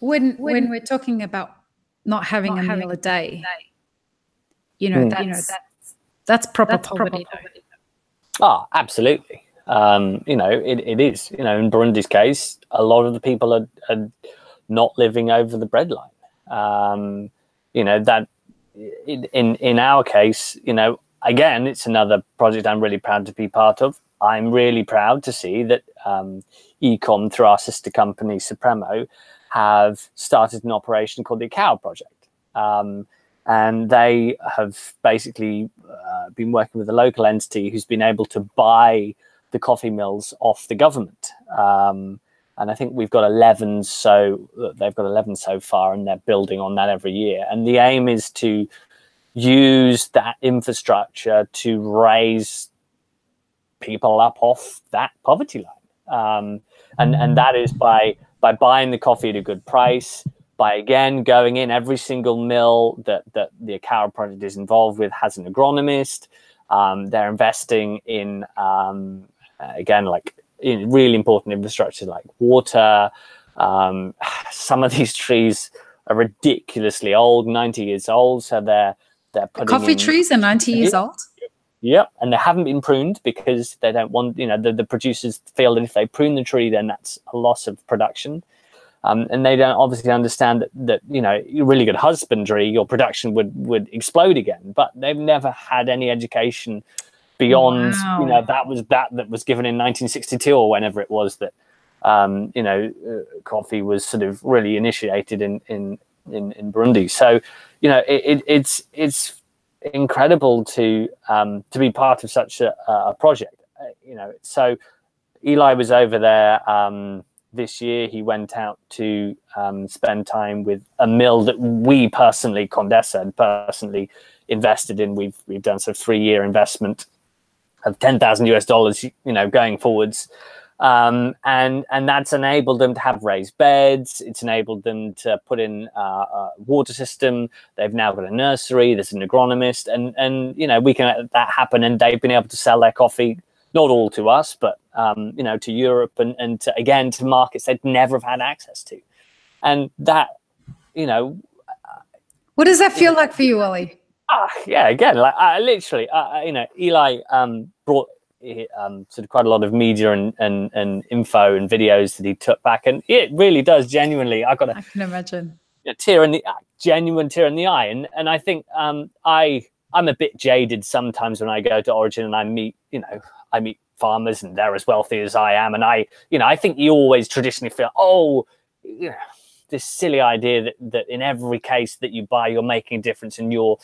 When we're talking about not having a meal a day, that's proper poverty. Oh, absolutely. It is. In Burundi's case, a lot of the people are not living over the breadline. That in our case, again, it's another project I'm really proud to be part of. I'm really proud to see that e-conn, through our sister company Supremo, have started an operation called the Cow Project. And they have basically been working with a local entity who's been able to buy the coffee mills off the government. And I think we've got 11, so they've got 11 so far, and they're building on that every year. And the aim is to use that infrastructure to raise people up off that poverty line. And that is by buying the coffee at a good price, by again going in every single mill that the Cow Project is involved with has an agronomist. They're investing in again, like in really important infrastructure like water. Some of these trees are ridiculously old, 90 years old, so they're putting coffee trees are 90 years old. Yep, and they haven't been pruned because they don't want, the producers feel that if they prune the tree, then that's a loss of production. And they don't obviously understand that really good husbandry, your production would explode again. But they've never had any education beyond, that was given in 1962 or whenever it was that, coffee was sort of really initiated in Burundi. So, it's incredible to be part of such a project. So Eli was over there this year. He went out to spend time with a mill that we personally, Condesa, personally invested in. We've done sort of 3-year investment of $10,000 going forwards. And that's enabled them to have raised beds. It's enabled them to put in a water system. They've now got a nursery. There's an agronomist, and we can let that happen. And they've been able to sell their coffee, not all to us, but to Europe and to markets they'd never have had access to. And that, what does that feel like for you, Ollie? Yeah, again, like literally, Eli brought sort of quite a lot of media and info and videos that he took back, and it really does genuinely. I can imagine genuine tear in the eye, and I think I'm a bit jaded sometimes when I go to Origin and I meet farmers and they're as wealthy as I am, and I think you always traditionally feel this silly idea that in every case that you buy you're making a difference and you're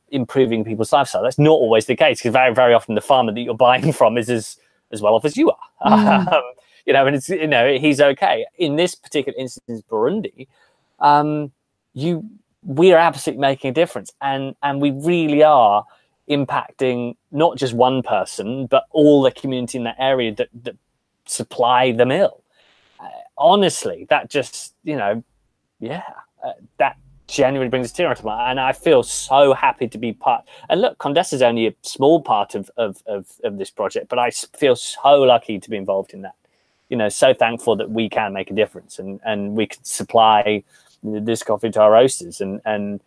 improving people's lifestyle. That's not always the case, because very, very often the farmer that you're buying from is as well off as you are. And it's, he's okay. In this particular instance, Burundi, we are absolutely making a difference, and we really are impacting not just one person, but all the community in that area that supply the mill. Honestly, that just, that genuinely brings a tear onto my eye, and I feel so happy to be part. And look, Condesa is only a small part of this project, but I feel so lucky to be involved in that. So thankful that we can make a difference, and we can supply this coffee to our roasters, and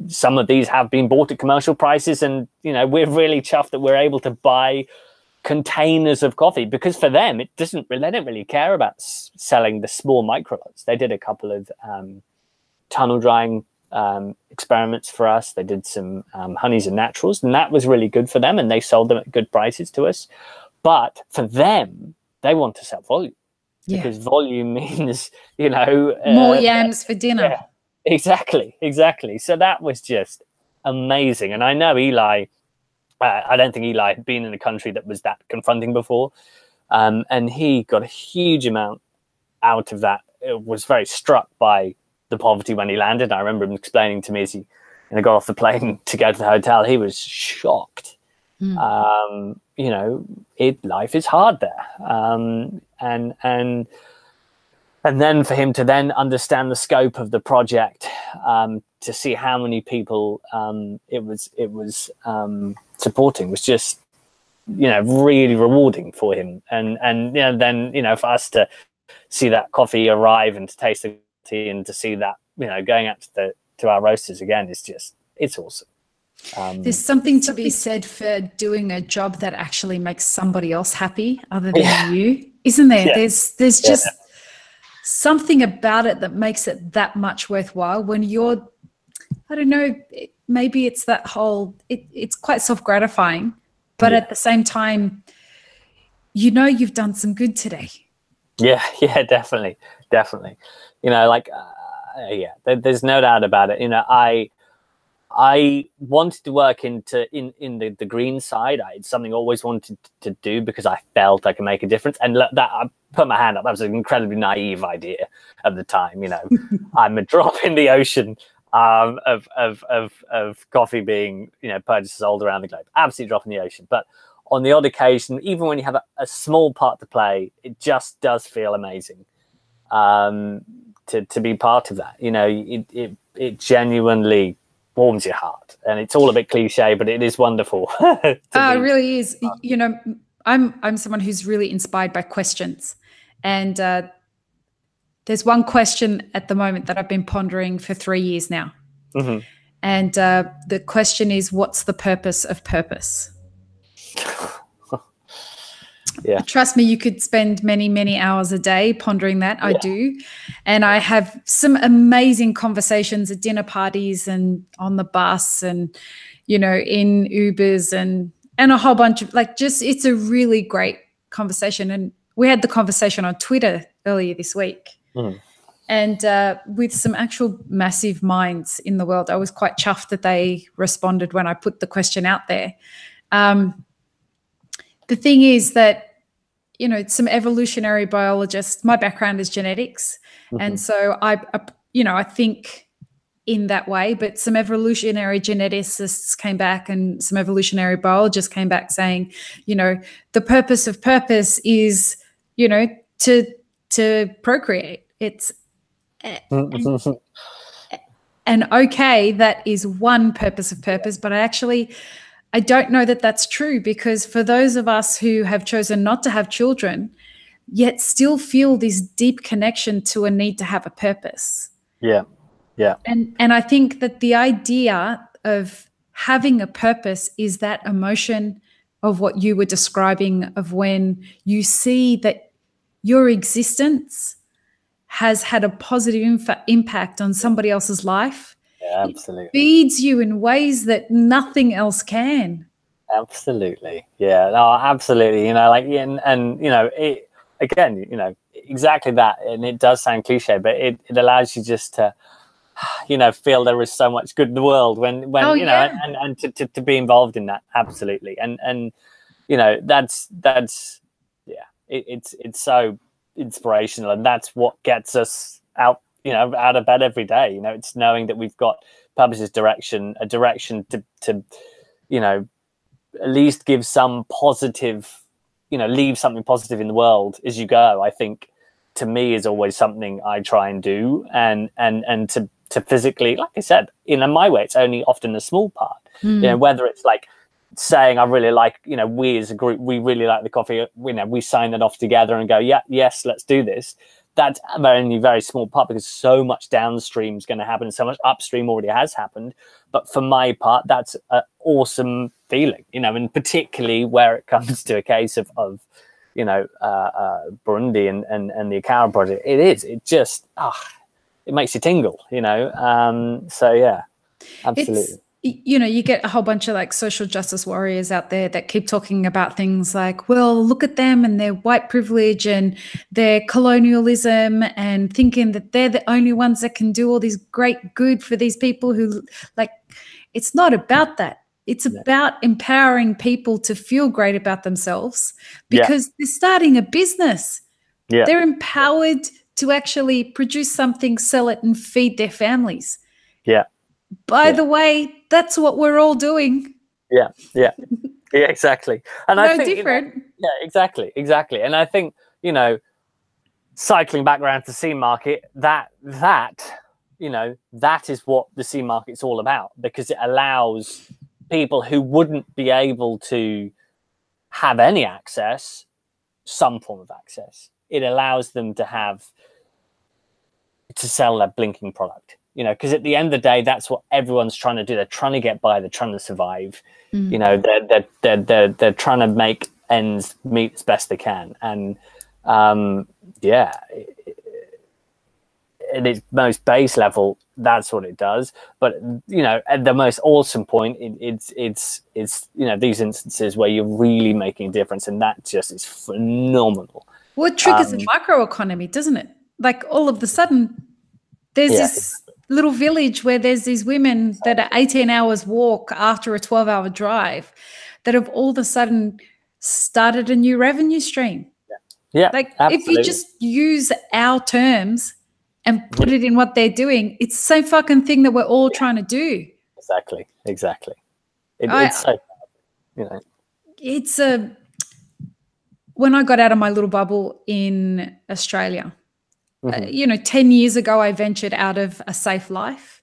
some of these have been bought at commercial prices, and we're really chuffed that we're able to buy containers of coffee, because for them they don't really care about selling the small micro lots. They did a couple of tunnel drying experiments for us. They did some honeys and naturals, and that was really good for them, and they sold them at good prices to us. But for them, they want to sell volume, because volume means more yams for dinner. Exactly. So that was just amazing. And I know Eli, I don't think Eli had been in a country that was that confronting before, and he got a huge amount out of that. It was very struck by the poverty when he landed. I remember him explaining to me as he got off the plane to go to the hotel, he was shocked. Life is hard there, and then for him to then understand the scope of the project, to see how many people it was supporting, was just really rewarding for him. And then for us to see that coffee arrive and to taste the tea and to see that going out to our roasters again, it's awesome. There's something to be said for doing a job that actually makes somebody else happy other than you, isn't there? There's just something about it that makes it that much worthwhile when you're, I don't know, maybe it's that whole, it's quite self-gratifying, but at the same time, you've done some good today. Yeah, definitely. There's no doubt about it. I wanted to work in the green side. It's something I always wanted to do because I felt I could make a difference. And that, I put my hand up. That was an incredibly naive idea at the time. I'm a drop in the ocean of coffee being purchased sold around the globe. Absolute drop in the ocean. But on the odd occasion, even when you have a small part to play, it just does feel amazing to be part of that. It genuinely warms your heart, and it's all a bit cliche, but it is wonderful. It really is. I'm someone who's really inspired by questions, and there's one question at the moment that I've been pondering for 3 years now, and the question is, what's the purpose of purpose? Trust me, you could spend many hours a day pondering that. I do, and I have some amazing conversations at dinner parties and on the bus and in Ubers and a whole bunch of it's a really great conversation. And we had the conversation on Twitter earlier this week, and with some actual massive minds in the world. I was quite chuffed that they responded when I put the question out there. The thing is that, some evolutionary biologists, my background is genetics. And so I think in that way, but some evolutionary geneticists came back and some evolutionary biologists came back saying, the purpose of purpose is, to procreate. It's, and okay, that is one purpose of purpose, but I don't know that that's true, because for those of us who have chosen not to have children, yet still feel this deep connection to a need to have a purpose. Yeah. And I think that the idea of having a purpose is that emotion of what you were describing, of when you see that your existence has had a positive impact on somebody else's life. Absolutely. It feeds you in ways that nothing else can. Absolutely. Yeah. No, absolutely. It again, exactly that. And it does sound cliche, but it allows you just to, feel there is so much good in the world when and to be involved in that. Absolutely. And that's it's so inspirational, and that's what gets us out of bed every day. It's knowing that we've got publishers' a direction to at least give some positive, leave something positive in the world as you go. I think, to me, is always something I try and do, and to physically, like I said, in my way, it's only often a small part. Whether it's like saying, I really like, we as a group, we really like the coffee, we sign that off together and go, yes, let's do this. that's only a very small part, because so much downstream is going to happen, and so much upstream already has happened. But for my part, that's an awesome feeling, you know, and particularly where it comes to a case of you know, Burundi and the Akara project, it just, it makes you tingle, you know. So yeah, absolutely. You know, you get a whole bunch of like social justice warriors out there that keep talking about things like, well, look at them and their white privilege and their colonialism, and thinking that they're the only ones that can do all this great good for these people who, like, it's not about that. It's about empowering people to feel great about themselves, because they're starting a business. They're empowered to actually produce something, sell it, and feed their families. By the way, that's what we're all doing. Yeah, exactly. And no I think, different. You know, exactly. And I think, you know, cycling back around to sea market, that you know, that is what the sea market's all about, because it allows people who wouldn't be able to have any access, some form of access. It allows them to sell their blinking product. You know, because at the end of the day, that's what everyone's trying to do. They're trying to get by. They're trying to survive. You know, they're trying to make ends meet as best they can. And at its most base level, that's what it does. But you know, at the most awesome point, it's you know, these instances where you're really making a difference, and that just is phenomenal. Well, it triggers a microeconomy, doesn't it? Like all of a sudden, there's this little village where there's these women that are 18 hours walk after a 12-hour drive that have all of a sudden started a new revenue stream. Like absolutely. If you just use our terms and put it in what they're doing, it's the same fucking thing that we're all trying to do. Exactly. It's so, you know. It's when I got out of my little bubble in Australia, you know, 10 years ago, I ventured out of a safe life.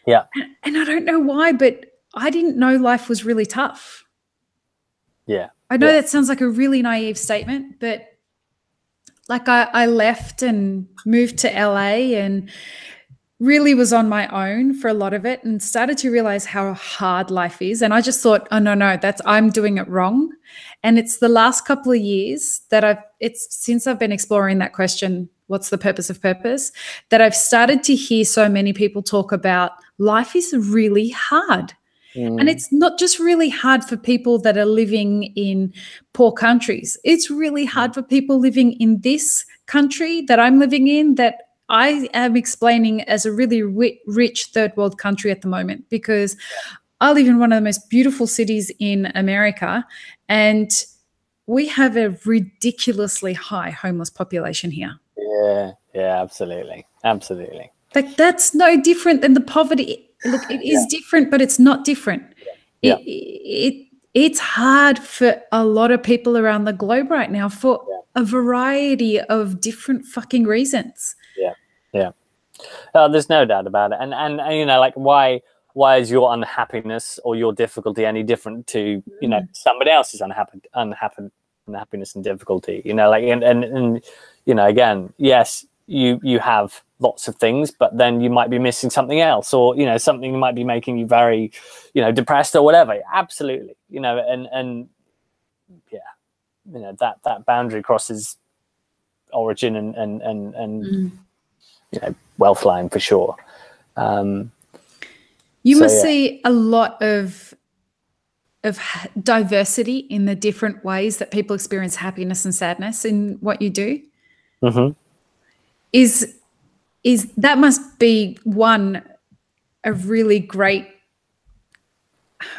And I don't know why, but I didn't know life was really tough. I know that sounds like a really naive statement, but like I left and moved to LA and really was on my own for a lot of it, and started to realize how hard life is. And I just thought, oh, no, I'm doing it wrong. And it's the last couple of years that since I've been exploring that question, what's the purpose of purpose, that I've started to hear so many people talk about life is really hard. And it's not just really hard for people that are living in poor countries. It's really hard for people living in this country that I'm living in, that I am explaining as a really rich third world country at the moment, because I live in one of the most beautiful cities in America, and we have a ridiculously high homeless population here. Yeah, absolutely. Like that's no different than the poverty. Look, it is different, but it's not different. It's hard for a lot of people around the globe right now for a variety of different fucking reasons. There's no doubt about it. And you know, like why is your unhappiness or your difficulty any different to, you know, somebody else's unhappiness and difficulty? You know, like and you know, again, yes, you have lots of things, but then you might be missing something else, or you know, something might be making you very, you know, depressed or whatever. Absolutely, you know, and you know, that boundary crosses origin and you know, wealth line for sure. You must see a lot of diversity in the different ways that people experience happiness and sadness in what you do. Is that must be a really great,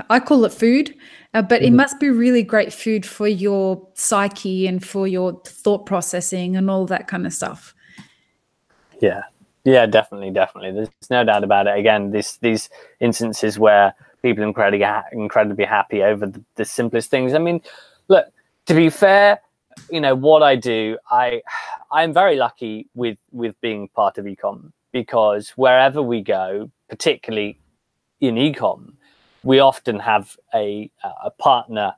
I call it food, but it must be really great food for your psyche and for your thought processing and all that kind of stuff. Yeah, definitely. There's no doubt about it. Again, these instances where people are incredibly happy over the simplest things. I mean, look, to be fair, you know, what I do, I'm very lucky with being part of e-conn, because wherever we go, particularly in e-conn, we often have a partner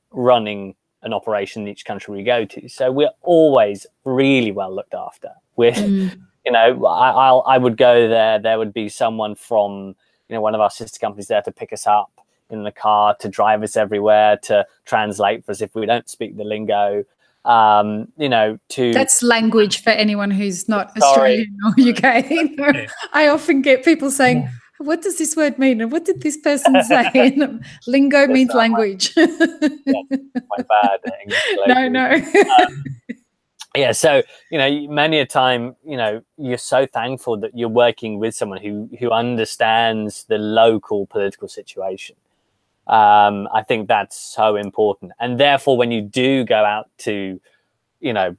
running an operation in each country we go to. So we're always really well looked after. We're, you know, I would go there. There would be someone from, you know, one of our sister companies there to pick us up in the car, to drive us everywhere, to translate for us if we don't speak the lingo. You know, that's language for anyone who's not Australian or UK. I often get people saying, what does this word mean? And what did this person say? Lingo means language. Yeah, quite bad English. No. Yeah, so, you know, many a time, you know, you're so thankful that you're working with someone who understands the local political situation. I think that's so important. And therefore, when you do go out to, you know,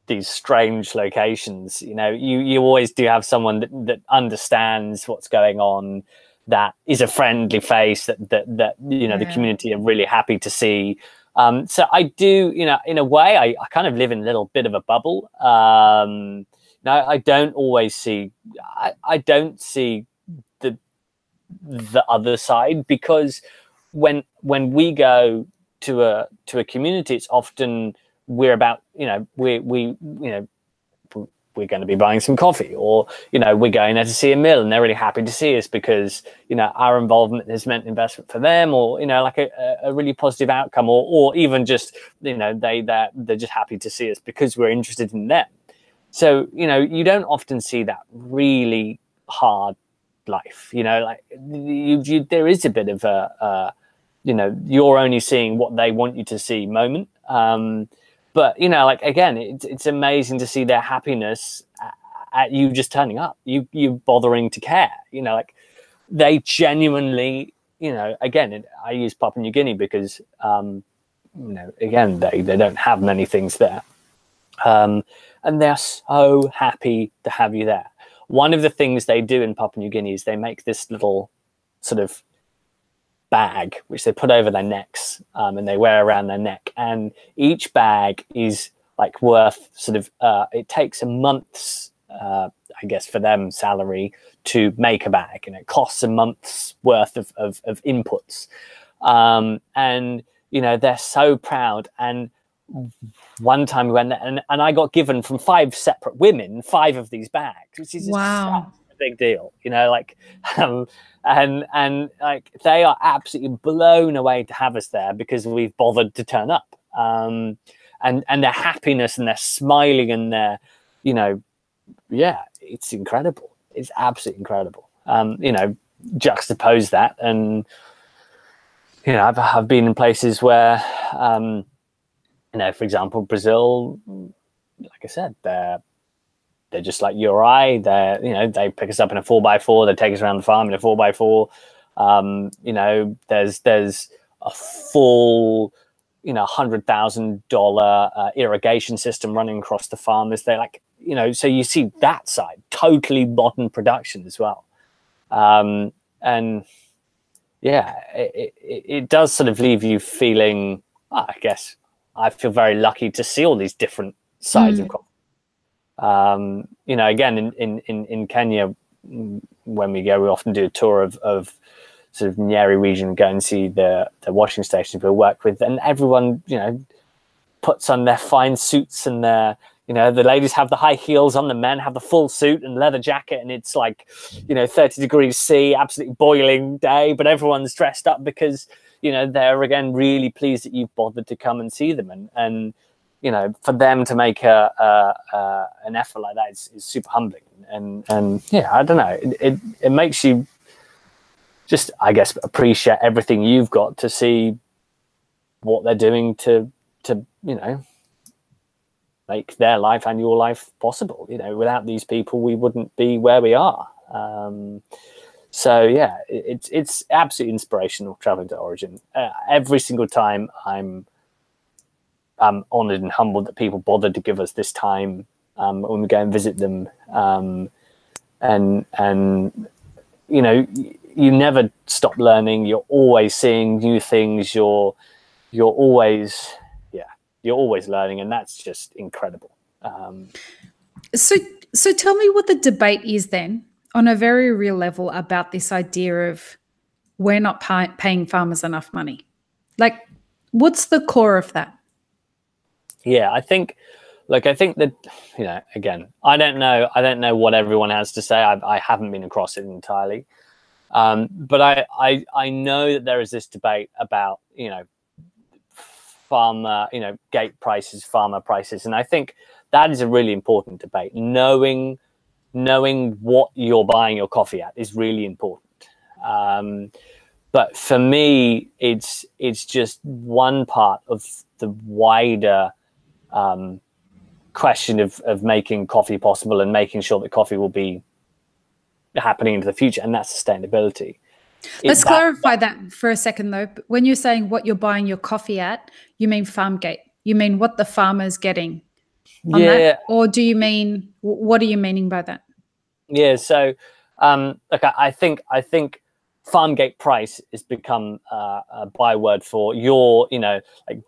these strange locations, you know, you always do have someone that understands what's going on, that is a friendly face, that you know, the community are really happy to see. So I do, you know, in a way, I kind of live in a little bit of a bubble. Now, I don't always see, I don't see the other side, because when we go to a community, it's often we're about, you know, we're going to be buying some coffee, or, you know, we're going there to see a mill, and they're really happy to see us because, you know, our involvement has meant investment for them, or, you know, like a really positive outcome, or even just, you know, they're just happy to see us because we're interested in them. So, you know, you don't often see that really hard life, you know, like there is a bit of a you know, you're only seeing what they want you to see moment. But, you know, like, again, it's amazing to see their happiness at you just turning up, you bothering to care, you know, like they genuinely, you know, again, I use Papua New Guinea because, you know, again, they don't have many things there. And they're so happy to have you there. One of the things they do in Papua New Guinea is they make this little sort of bag which they put over their necks, and they wear around their neck, and each bag is like worth sort of it takes a month's I guess for them salary to make a bag, and it costs a month's worth of inputs, and you know, they're so proud. And one time we went there, and I got given from 5 separate women 5 of these bags, which is wow, such a big deal, you know, like and like they are absolutely blown away to have us there because we've bothered to turn up, and their happiness and their smiling and their, you know, yeah, it's incredible. It's absolutely incredible. You know, juxtapose that, and you know, I've been in places where you know, for example, Brazil, like I said, they're just like you or I. They're, you know, they pick us up in a 4x4. They take us around the farm in a 4x4. You know, there's a full, you know, $100,000 irrigation system running across the farmers. They're like, you know, so you see that side, totally modern production as well. And yeah, it does sort of leave you feeling, I guess, I feel very lucky to see all these different sides of coffee. You know, again, in Kenya, when we go, we often do a tour of sort of Nyeri region, go and see the washing stations we work with, and everyone, you know, puts on their fine suits, and their, you know, the ladies have the high heels on, the men have the full suit and leather jacket, and it's like, you know, 30 degrees C, absolutely boiling day, but everyone's dressed up because, you know, they're, again, really pleased that you've bothered to come and see them. And you know, for them to make an effort like that is super humbling. And yeah, I don't know, it makes you just, I guess, appreciate everything you've got to see what they're doing to you know, make their life and your life possible. You know, without these people, we wouldn't be where we are. So yeah, it's absolutely inspirational traveling to Origin. Every single time I'm honored and humbled that people bothered to give us this time when we go and visit them. And you know, you never stop learning. You're always seeing new things. You're always learning, and that's just incredible. So tell me what the debate is then, on a very real level, about this idea of we're not paying farmers enough money. Like, what's the core of that? Yeah, I think, look, I think that, you know, again, I don't know what everyone has to say. I haven't been across it entirely. But I know that there is this debate about, you know, farmer, you know, gate prices, farmer prices. And I think that is a really important debate. Knowing what you're buying your coffee at is really important. But for me, it's just one part of the wider question of making coffee possible and making sure that coffee will be happening into the future, and that's sustainability. Let's clarify that for a second, though. When you're saying what you're buying your coffee at, you mean farm gate. You mean what the farmer's getting on that? Or do you mean, what are you meaning by that? Yeah, so look, I think farm gate price has become a byword for your, you know, like,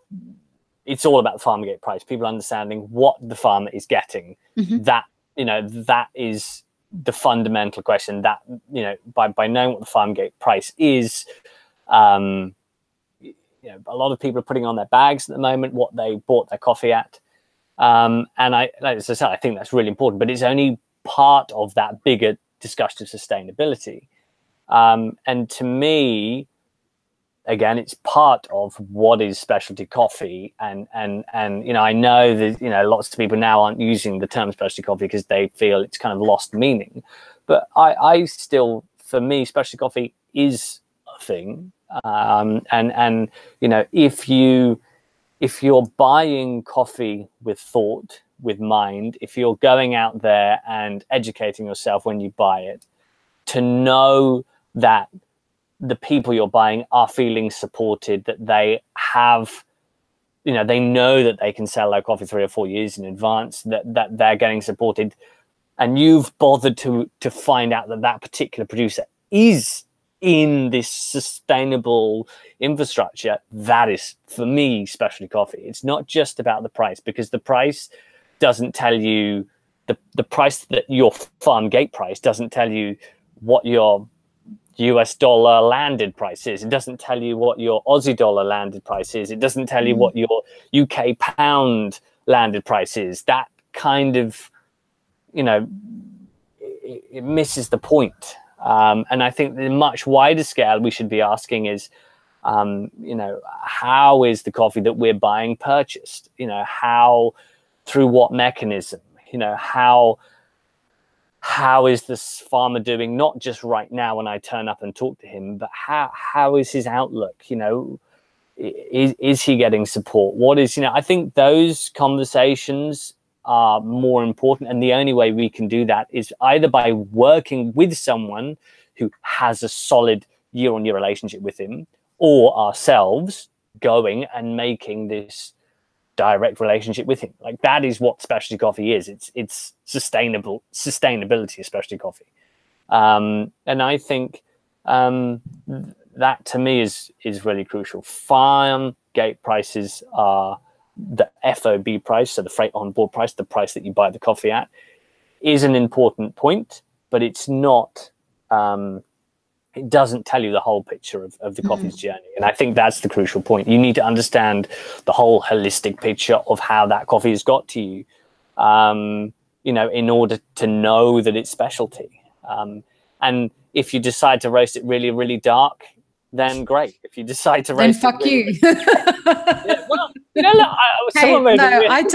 it's all about the farm gate price. People understanding what the farmer is getting. That, you know, that is the fundamental question. That, you know, by knowing what the farm gate price is, you know, a lot of people are putting on their bags at the moment what they bought their coffee at, and as I said, I think that's really important. But it's only part of that bigger discussion of sustainability, and to me, again, it's part of what is specialty coffee. And you know, I know that, you know, lots of people now aren't using the term specialty coffee because they feel it's kind of lost meaning. But I still, for me, specialty coffee is a thing. And you know, if you're buying coffee with thought, with mind, if you're going out there and educating yourself when you buy it, to know that the people you're buying are feeling supported, that they have, you know, they know that they can sell their coffee 3 or 4 years in advance, that they're getting supported, and you've bothered to find out that that particular producer is in this sustainable infrastructure. That is, for me, specialty coffee. It's not just about the price, because the price doesn't tell you, the price that your farm gate price doesn't tell you what your US dollar landed price is. It doesn't tell you what your Aussie dollar landed price is. It doesn't tell you what your UK pound landed price is. That kind of, you know, it misses the point. And I think the much wider scale we should be asking is, you know, how is the coffee that we're buying purchased? You know, how, through what mechanism? You know, how is this farmer doing, not just right now when I turn up and talk to him, but how is his outlook? You know, is he getting support? What is, you know, I think those conversations are more important, and the only way we can do that is either by working with someone who has a solid year-on-year relationship with him, or ourselves going and making this direct relationship with him. Like, that is what specialty coffee is. It's sustainability of specialty coffee. And I think that to me is really crucial. Farm gate prices are the FOB price, so the freight on board price, the price that you buy the coffee at, is an important point, but it's not, it doesn't tell you the whole picture of the coffee's journey. And I think that's the crucial point. You need to understand the whole holistic picture of how that coffee has got to you, you know, in order to know that it's specialty. And if you decide to roast it really, really dark, then great. If you decide to roast then fuck it you. Yeah, well, you know, look,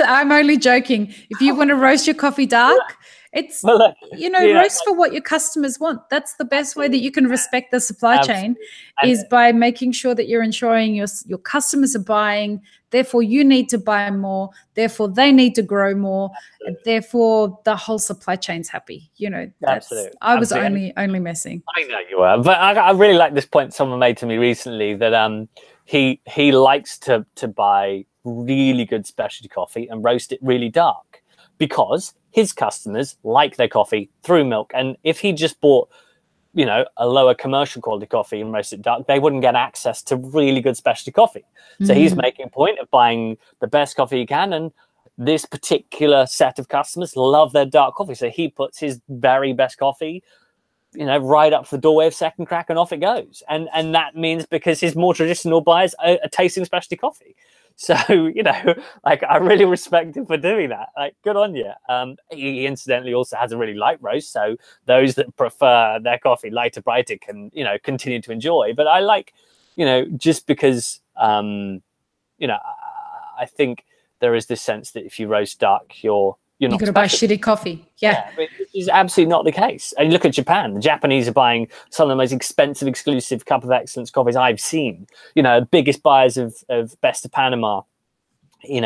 I'm only joking. If you want to roast your coffee dark, it's, well, look, you know, roast for what your customers want. That's the best way that you can respect the supply chain, is by making sure that you're ensuring your customers are buying. Therefore, you need to buy more. Therefore, they need to grow more. And therefore, the whole supply chain's happy. You know, that's, I was only messing. I know you were, but I really like this point someone made to me recently, that he likes to buy really good specialty coffee and roast it really dark, because his customers like their coffee through milk. And if he just bought, you know, a lower commercial quality coffee and roasted it dark, they wouldn't get access to really good specialty coffee. So he's making a point of buying the best coffee he can, and this particular set of customers love their dark coffee. So he puts his very best coffee, you know, right up the doorway of Second Crack, and off it goes. And that means, because his more traditional buyers are tasting specialty coffee. So, like, I really respect him for doing that. Like, good on you. He incidentally also has a really light roast, so those that prefer their coffee lighter, brighter can, continue to enjoy. But I like, just because, I think there is this sense that if you roast dark, you're not going to buy shitty coffee. Yeah. But it is absolutely not the case. And you look at Japan. The Japanese are buying some of the most expensive, exclusive Cup of Excellence coffees I've seen. Biggest buyers of Best of Panama.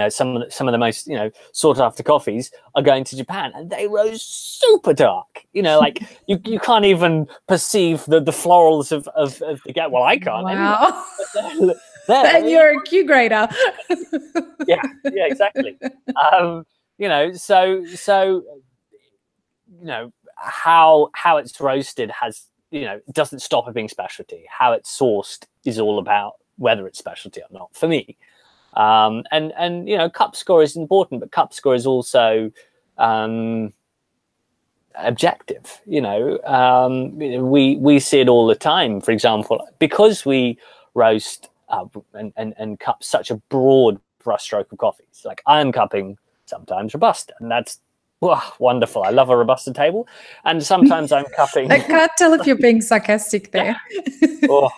Some of the most sought after coffees are going to Japan, and they roast super dark. Like you can't even perceive the florals of the get. Well, I can't. Wow. Anyway. Then you're a Q grader. yeah, exactly. How it's roasted has, doesn't stop it being specialty. How it's sourced is all about whether it's specialty or not, for me. And cup score is important, but cup score is also objective. We see it all the time. For example, because we roast and cup such a broad brushstroke of coffees. Like, I'm cupping sometimes Robusta, and that's wonderful. I love a Robusta table, and sometimes I'm cupping. I can't tell if you're being sarcastic there. No,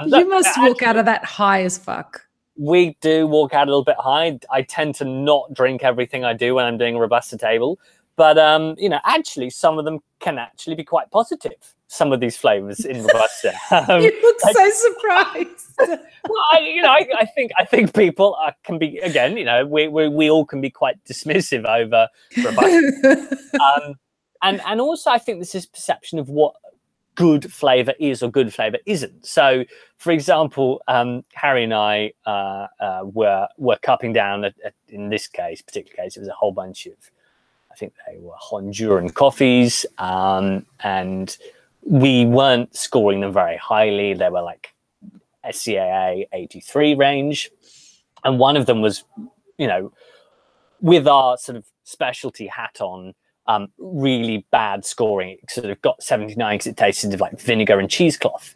you must walk out of that high as fuck. We do walk out a little bit high. I tend to not drink everything I do when I'm doing a Robusta table, but actually some of them can actually be quite positive. Some of these flavors in Robusta. You look so surprised. Well, I think people can be, again, we all can be quite dismissive over Robusta, and also I think this is perception of what good flavor is or good flavor isn't. So, for example, Harry and I were cupping down in this particular case, it was a whole bunch of, I think they were Honduran coffees, and we weren't scoring them very highly. They were like SCAA 83 range, and one of them was, with our sort of specialty hat on, really bad scoring. It sort of got 79 because it tasted of like vinegar and cheesecloth.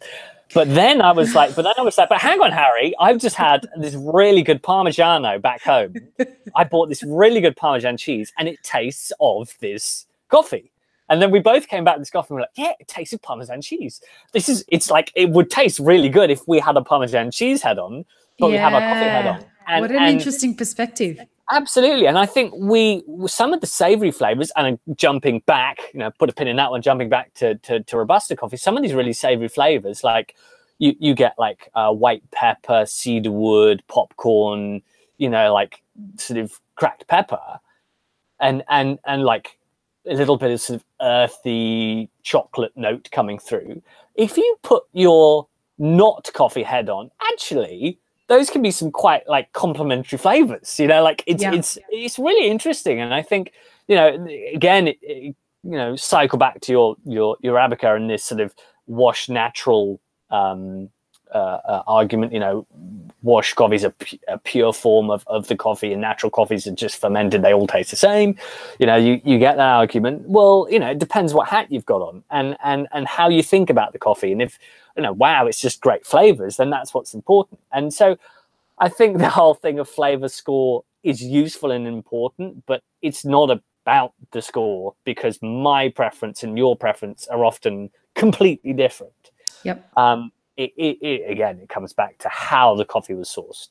But then I was like, but hang on, Harry, I've just had this really good Parmigiano back home. I bought this really good Parmesan cheese, and it tastes of this coffee. And then we both came back to this coffee and we're like, yeah, it tastes of Parmesan cheese. It's like, it would taste really good if we had a Parmesan cheese head on, but we have our coffee head on. What an interesting perspective. Absolutely. And I think some of the savory flavors, and jumping back, put a pin in that one, jumping back to Robusta coffee, some of these really savory flavors, like you get like white pepper, cedarwood, popcorn, like sort of cracked pepper, and like a little bit of sort of earthy chocolate note coming through. If you put your not coffee head on, actually, those can be some quite like complementary flavors, like it's really interesting. And I think, again, cycle back to your Arabica and this sort of wash natural argument. Wash coffee is a pure form of the coffee, and natural coffees are just fermented. They all taste the same. You get that argument. Well, it depends what hat you've got on and how you think about the coffee. And if, wow, it's just great flavors, then that's what's important. And so I think the whole thing of flavor score is useful and important, but it's not about the score, because my preference and your preference are often completely different. Yep. It comes back to how the coffee was sourced,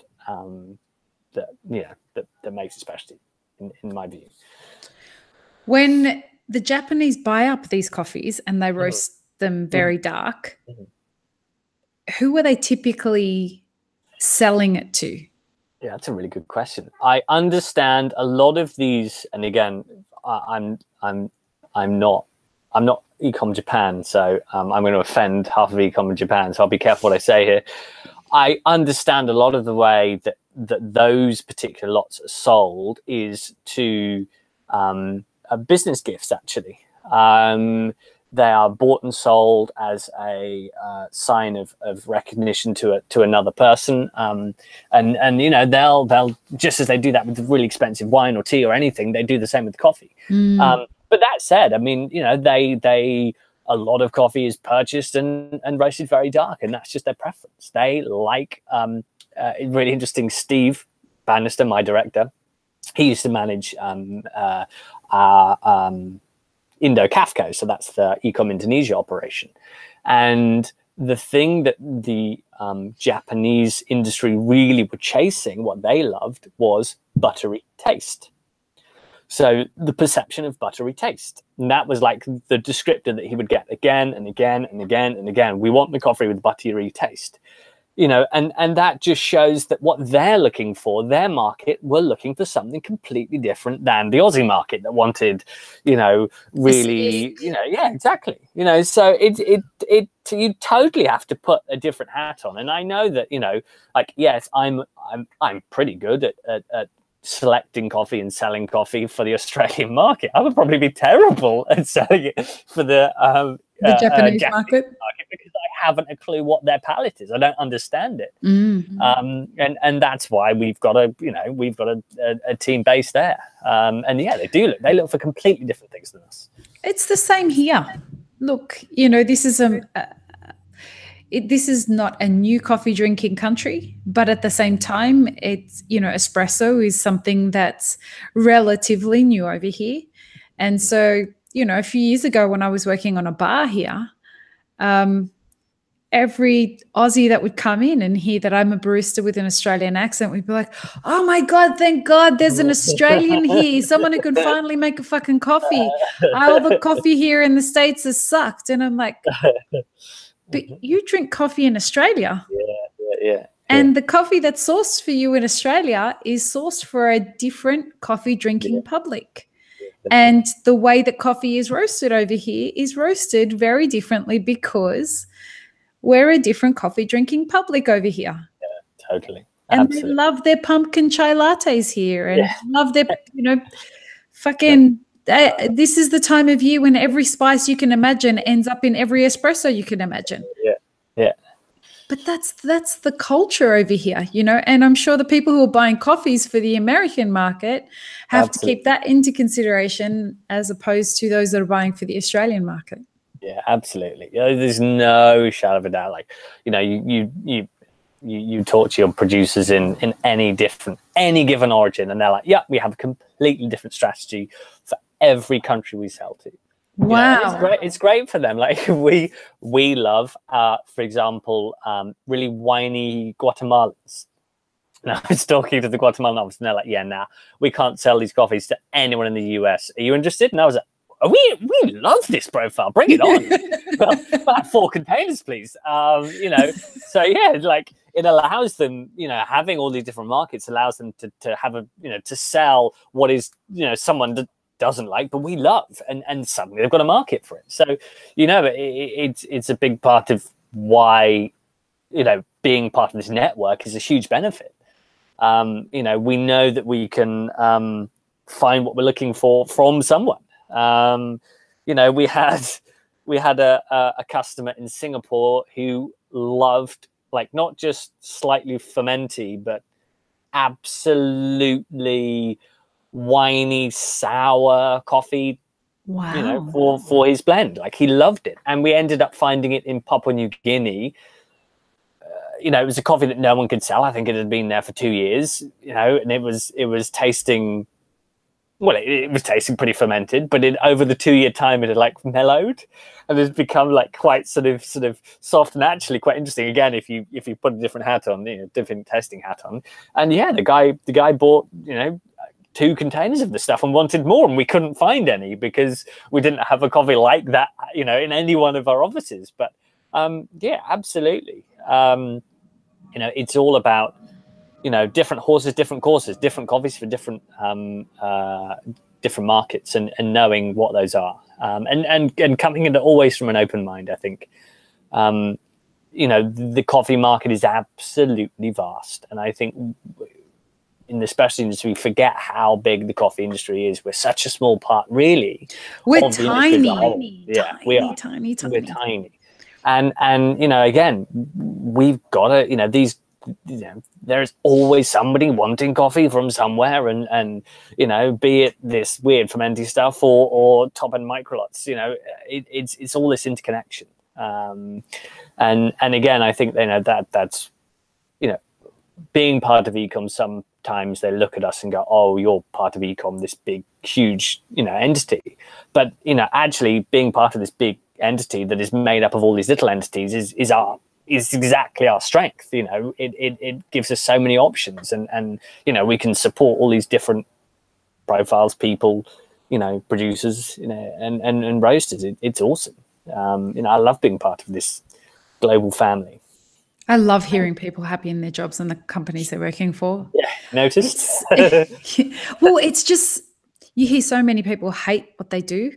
that makes it specialty, in my view. When the Japanese buy up these coffees and they roast them very dark, who are they typically selling it to? Yeah, that's a really good question. I understand a lot of these, and again, I'm not e-comm Japan, so I'm going to offend half of e-comm Japan, so I'll be careful what I say here. I understand a lot of the way that those particular lots are sold is to business gifts, actually. They are bought and sold as a sign of recognition to another person, and they'll just as they do that with really expensive wine or tea or anything, they do the same with coffee. But that said, I mean, a lot of coffee is purchased and roasted very dark, and that's just their preference. They like really interesting. Steve Bannister, my director, he used to manage Indo Cafco, so that's the e-comm Indonesia operation. And the thing that the Japanese industry really were chasing, what they loved, was buttery taste. So the perception of buttery taste. And that was like the descriptor that he would get again and again and again and again. We want the coffee with buttery taste. You know, and that just shows that what they're looking for, their market, were looking for something completely different than the Aussie market that wanted, you know, really, you know, yeah, exactly. You know, so you totally have to put a different hat on. And I know that, you know, like, yes, I'm pretty good at selecting coffee and selling coffee for the Australian market. I would probably be terrible at selling it for the Japanese market, because I haven't a clue what their palate is. I don't understand it. And that's why we've got a team based there. And yeah, they look for completely different things than us. It's the same here. Look, you know, this is this is not a new coffee drinking country, but at the same time, it's, you know, espresso is something that's relatively new over here. And so, you know, a few years ago when I was working on a bar here, every Aussie that would come in and hear that I'm a barista with an Australian accent, we'd be like, oh my God, thank God there's an Australian here, someone who can finally make a fucking coffee. All the coffee here in the States has sucked. And I'm like, but you drink coffee in Australia. Yeah. And the coffee that's sourced for you in Australia is sourced for a different coffee drinking public. And the way that coffee is roasted over here is roasted very differently because we're a different coffee drinking public over here. Yeah, totally. And Absolutely. they love their pumpkin chai lattes here and love their, you know, fucking, this is the time of year when every spice you can imagine ends up in every espresso you can imagine. Yeah. But that's the culture over here, you know, and I'm sure the people who are buying coffees for the American market have to keep that into consideration as opposed to those that are buying for the Australian market. Yeah, absolutely. You know, there's no shadow of a doubt. Like, you know, you talk to your producers in any given origin, and they're like, yeah, we have a completely different strategy for every country we sell to. Wow. You know, it's great for them. Like we love, for example, really whiny Guatemalans. And I was talking to the Guatemalan office, and they're like, yeah, nah, we can't sell these coffees to anyone in the US. Are you interested? And I was like, we love this profile. Bring it on. Well, about 4 containers, please. You know, so yeah, like it allows them, you know, having all these different markets allows them to have a, you know, to sell what is, you know, someone that doesn't like, but we love, and suddenly they've got a market for it. So, you know, it's a big part of why, you know, being part of this network is a huge benefit. You know, we know that we can find what we're looking for from someone. You know, we had a customer in Singapore who loved, like, not just slightly fermenty, but absolutely winey, sour coffee. Wow. You know, for his blend. Like, he loved it. And we ended up finding it in Papua New Guinea. You know, it was a coffee that no one could sell. I think it had been there for 2 years, you know, and it was tasting, well, it was tasting pretty fermented, but over the 2-year time, it had like mellowed, and it's become like quite sort of soft and actually quite interesting. Again, if you put a different hat on, you know, different testing hat on, and yeah, the guy bought, you know, 2 containers of the stuff and wanted more, and we couldn't find any because we didn't have a coffee like that, you know, in any one of our offices. But yeah, absolutely. You know, it's all about, you know, different horses, different courses, different coffees for different different markets, and knowing what those are, and coming in always from an open mind. I think, you know, the coffee market is absolutely vast, and I think in the specialty industry, we forget how big the coffee industry is. We're such a small part, really. We're tiny. Yeah, we are tiny. We're tiny, and you know, again, we've got to, you know, these. You know, there's always somebody wanting coffee from somewhere, and you know, be it this weird fermenting stuff or top end microlots. You know, it's all this interconnection. And again, I think, you know, that's, you know, being part of e-comm, sometimes they look at us and go, oh, you're part of e-comm, this big, huge, entity. But, actually being part of this big entity that is made up of all these little entities is exactly our strength. It gives us so many options, and we can support all these different profiles, people, producers, and roasters. It's awesome. I love being part of this global family. I love hearing people happy in their jobs and the companies they're working for. Yeah, noticed. Well, it's just, you hear so many people hate what they do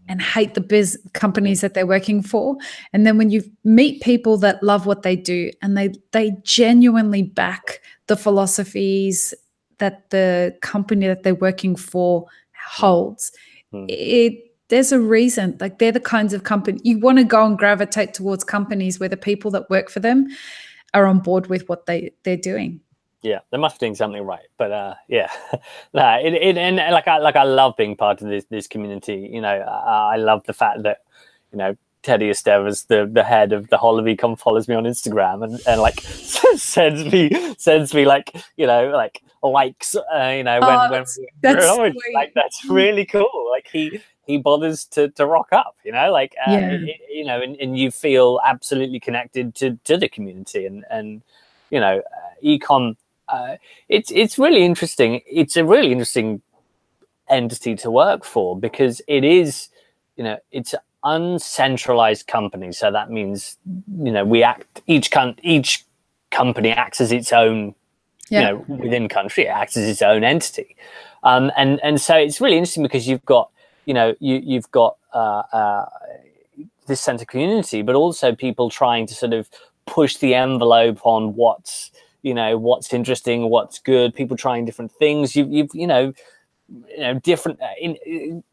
and hate the companies that they're working for. And then when you meet people that love what they do and they genuinely back the philosophies that the company that they're working for holds, there's a reason. Like, they're the kinds of company you want to go and gravitate towards, companies where the people that work for them are on board with what they're doing. Yeah, they must be doing something right. But yeah, and I love being part of this community. I love the fact that Teddy Esteves, the head of the whole of e-comm, follows me on Instagram and like sends me like likes. That's really cool. Like he bothers to rock up, and you feel absolutely connected to the community, and e-comm. It's really interesting. It's a really interesting entity to work for, because it is, it's an uncentralized company. So that means, each company acts as its own, within country, it acts as its own entity. And so it's really interesting, because you've got, you've got this sense of community, but also people trying to sort of push the envelope on what's interesting, what's good, people trying different things. You've different,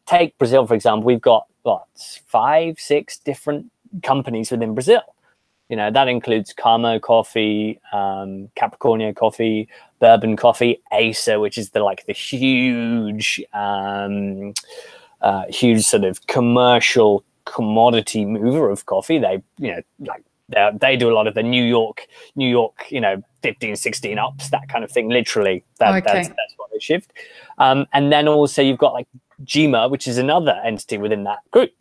take Brazil, for example. We've got 5, 6 different companies within Brazil. That includes Camo Coffee, Capricornio Coffee, Bourbon Coffee, Acer, which is the huge sort of commercial commodity mover of coffee. They do a lot of the New York, 15, 16 ups, that kind of thing. Literally, that's what they shift. And then also you've got like Gima, which is another entity within that group.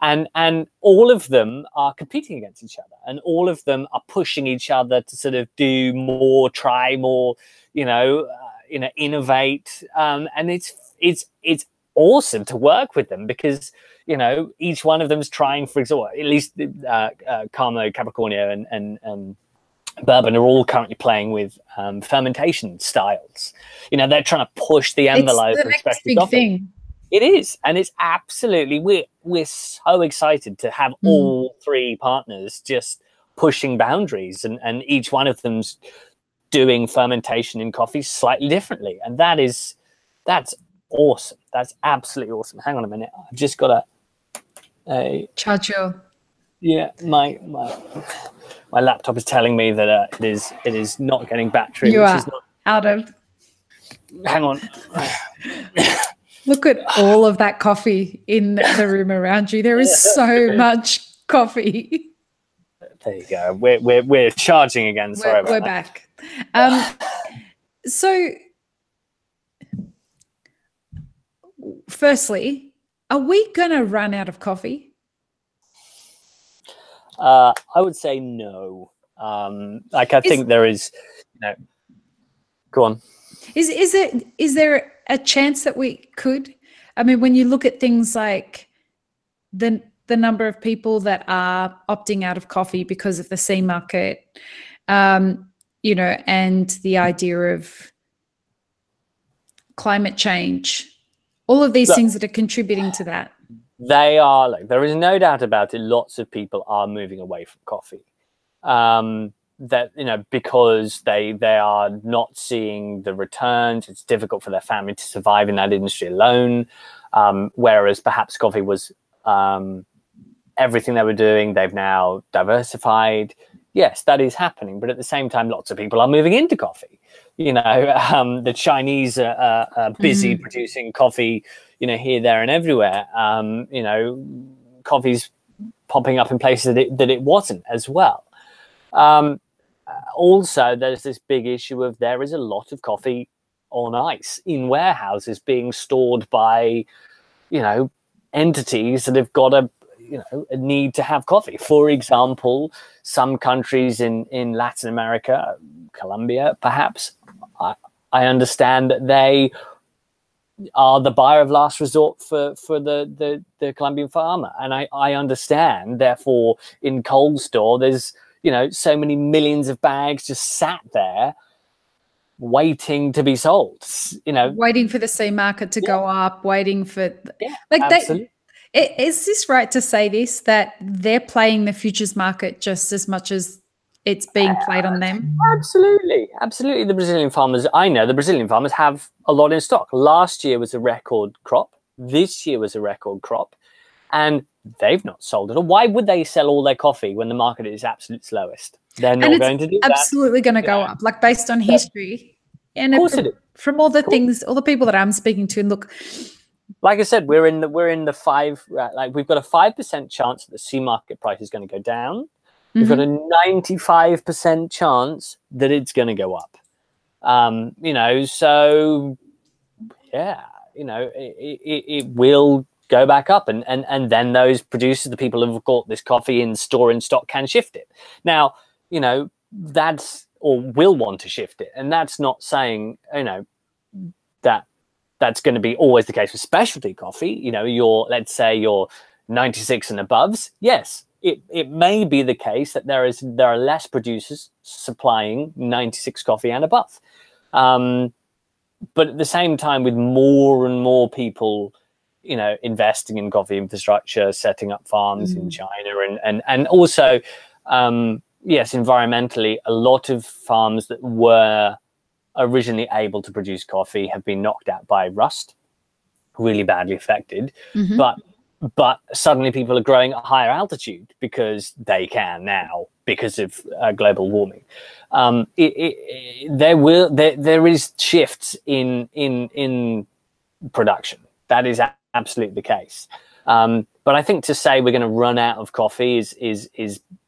And all of them are competing against each other, and all of them are pushing each other to sort of do more, try more, innovate. And it's awesome to work with them, because each one of them is trying, for example, at least Camo, Capricornio, and Bourbon are all currently playing with fermentation styles. They're trying to push the envelope. It's the next big thing. It is, and it's absolutely, we're so excited to have all 3 partners just pushing boundaries, and each one of them's doing fermentation in coffee slightly differently, and that's awesome. That's absolutely awesome. Hang on a minute, I've just got a charge your. Yeah, my laptop is telling me that it is not getting battery. You are out of. Hang on. Look at all of that coffee in the room around you. There is so much coffee. There you go. We're charging again. Sorry about that. We're back. So, firstly, are we going to run out of coffee? I would say no. I think there is. Go on. Is there a chance that we could? I mean, when you look at things like the number of people that are opting out of coffee because of the C market, and the idea of climate change, all of these things that are contributing to that. They are, there is no doubt about it. Lots of people are moving away from coffee. Because they are not seeing the returns. It's difficult for their family to survive in that industry alone. Whereas perhaps coffee was everything they were doing. They've now diversified. Yes, that is happening. But at the same time, lots of people are moving into coffee. The Chinese are busy producing coffee, here, there, and everywhere. Coffee's popping up in places that it wasn't as well. also there's this big issue of there is a lot of coffee on ice in warehouses being stored by, you know, entities that have got a need to have coffee. For example, some countries in Latin America, Colombia, perhaps, I understand that they are the buyer of last resort for the Colombian farmer. And I understand, therefore, in cold store, there's, you know, so many millions of bags just sat there waiting to be sold, you know. Waiting for the C market to go up, waiting for... like absolutely. Is this right to say this, that they're playing the futures market just as much as it's being played on them? Absolutely. Absolutely. The Brazilian farmers, I know the Brazilian farmers have a lot in stock. Last year was a record crop. This year was a record crop. And they've not sold it all. Why would they sell all their coffee when the market is absolute slowest? They're not going to do that. Absolutely going to go up, like based on history. And of course it is. From all the things, all the people that I'm speaking to, and look, like I said, we're in the 5, like we've got a 5% chance that the C market price is going to go down. We've got a 95% chance that it's going to go up. You know, so yeah, you know, it will go back up, and then those producers, the people who have got this coffee in stock, can shift it. Now, you know, that's, or will want to shift it, and that's not saying, you know, that's going to be always the case with specialty coffee. You know, let's say your 96 and aboves. Yes, it may be the case that there are less producers supplying 96 coffee and above. But at the same time, with more and more people, you know, investing in coffee infrastructure, setting up farms in China, and also, yes, environmentally, a lot of farms that were originally able to produce coffee have been knocked out by rust, really badly affected. But suddenly people are growing at higher altitude because they can now, because of global warming. There is shifts in production. That is absolutely the case. But I think to say we're going to run out of coffee is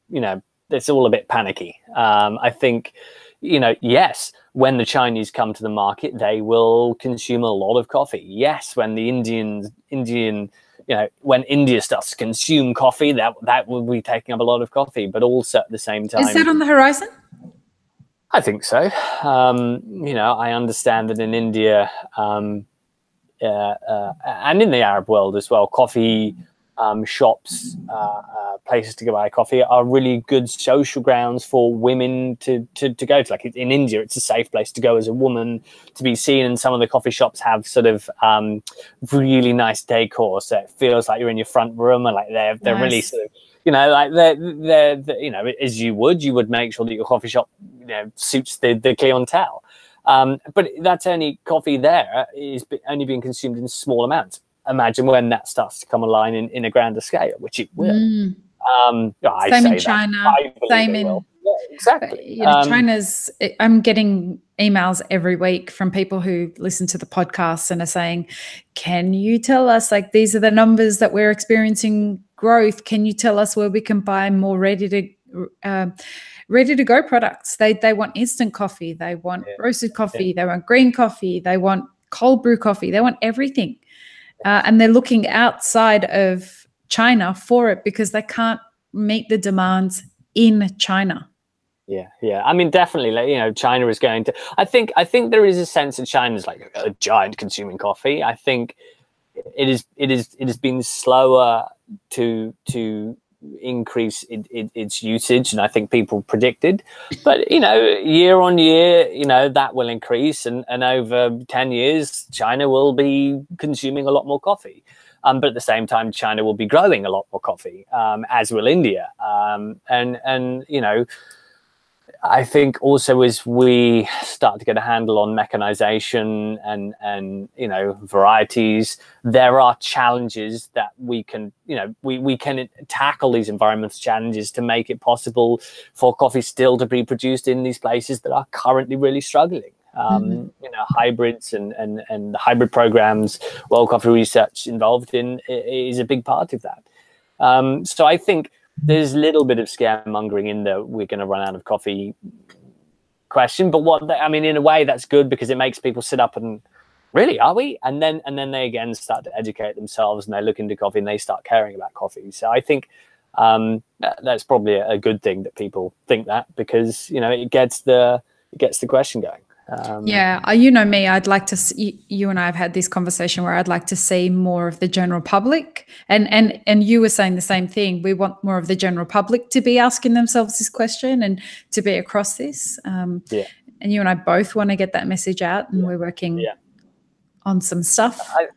you know, it's all a bit panicky. I think, you know, yes, when the Chinese come to the market, they will consume a lot of coffee. Yes, when the Indian, you know, when India starts to consume coffee, that will be taking up a lot of coffee. But also at the same time, is that on the horizon? I think so. You know, I understand that in India and in the Arab world as well, coffee shops, places to go buy coffee are really good social grounds for women to go to. Like in India, it's a safe place to go as a woman to be seen, and some of the coffee shops have sort of really nice decor, so it feels like you're in your front room, and like they're nice. Really sort of, you know, like they're you know, as you would make sure that your coffee shop, you know, suits the clientele. But that's only coffee there is only being consumed in small amounts. Imagine when that starts to come online in a grander scale, which it will. Same in China, same in... Yeah, exactly. You know, China's... I'm getting emails every week from people who listen to the podcast and are saying, can you tell us, like, these are the numbers that we're experiencing growth. Can you tell us where we can buy more ready to go products? They want instant coffee. They want roasted coffee. They want green coffee. They want cold brew coffee. They want everything. And they're looking outside of China for it because they can't meet the demands in China. Yeah. I mean, definitely, like, you know, China is going to... I think there is a sense that China's like a giant consuming coffee. I think it has been slower to increase its usage, and I think people predicted, but you know, year on year, you know, that will increase, and over 10 years China will be consuming a lot more coffee, but at the same time China will be growing a lot more coffee, as will India, and you know, I think also as we start to get a handle on mechanization and you know, varieties, there are challenges that we can, you know, we can tackle these environmental challenges to make it possible for coffee still to be produced in these places that are currently really struggling. You know, hybrids and hybrid programs, World Coffee Research involved in is a big part of that. So I think there's a little bit of scaremongering in that we're going to run out of coffee question. But I mean, in a way, that's good because it makes people sit up and really, are we? And then they again start to educate themselves, and they look into coffee and they start caring about coffee. So I think that's probably a good thing that people think that, because it gets the question going. Yeah, you know me, I'd like to see, you and I have had this conversation where I'd like to see more of the general public, and you were saying the same thing. We want more of the general public to be asking themselves this question and to be across this. And you and I both want to get that message out, and we're working on some stuff. I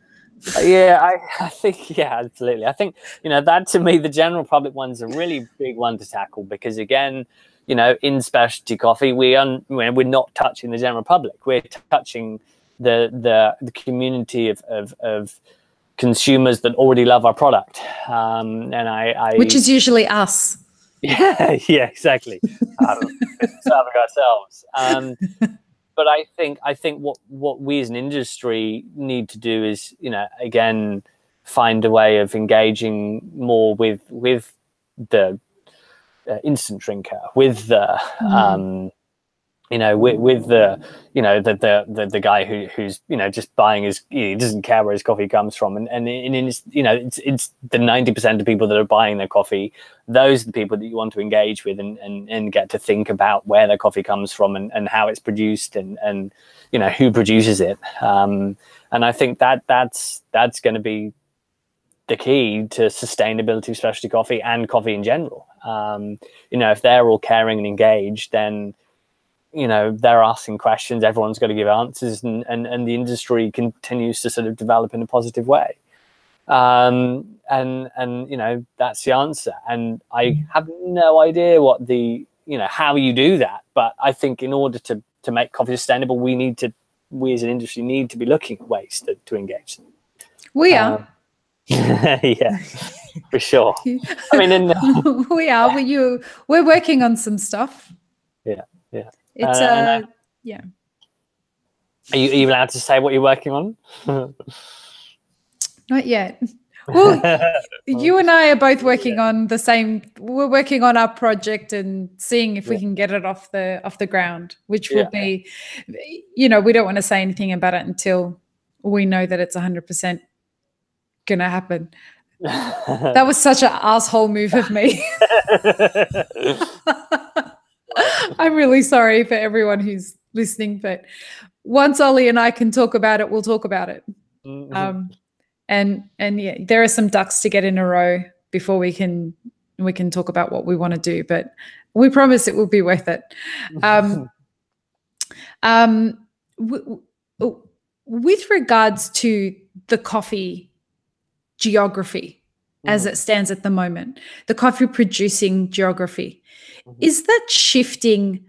think, absolutely. I think, that to me, the general public one's a really big one to tackle, because again, in specialty coffee, we're not touching the general public. We're touching the community of consumers that already love our product. Which is usually us. Yeah, exactly. Serving ourselves. But I think what we as an industry need to do is, again, find a way of engaging more with the instant drinker, with the with the guy who's just buying he doesn't care where his coffee comes from, and it's the 90% of people that are buying their coffee. Those are the people that you want to engage with and get to think about where their coffee comes from and how it's produced and who produces it. And I think that's going to be the key to sustainability of specialty coffee and coffee in general. If they're all caring and engaged, then they're asking questions, everyone's got to give answers, and the industry continues to sort of develop in a positive way. And that's the answer. And I have no idea what how you do that, but I think in order to make coffee sustainable, we as an industry need to be looking at ways to engage them. We are. Yeah, for sure. I mean, we are. We're working on some stuff. Yeah. It's yeah. Are you allowed to say what you're working on? Not yet. Well, you and I are both working on the same. We're working on our project and seeing if we can get it off the ground, which will be, we don't want to say anything about it until we know that it's 100% gonna happen. That was such an asshole move of me. I'm really sorry for everyone who's listening, but once Ollie and I can talk about it, we'll talk about it. And yeah, there are some ducks to get in a row before we can talk about what we want to do, but we promise it will be worth it. With regards to the coffee geography as it stands at the moment, the coffee producing geography, is that shifting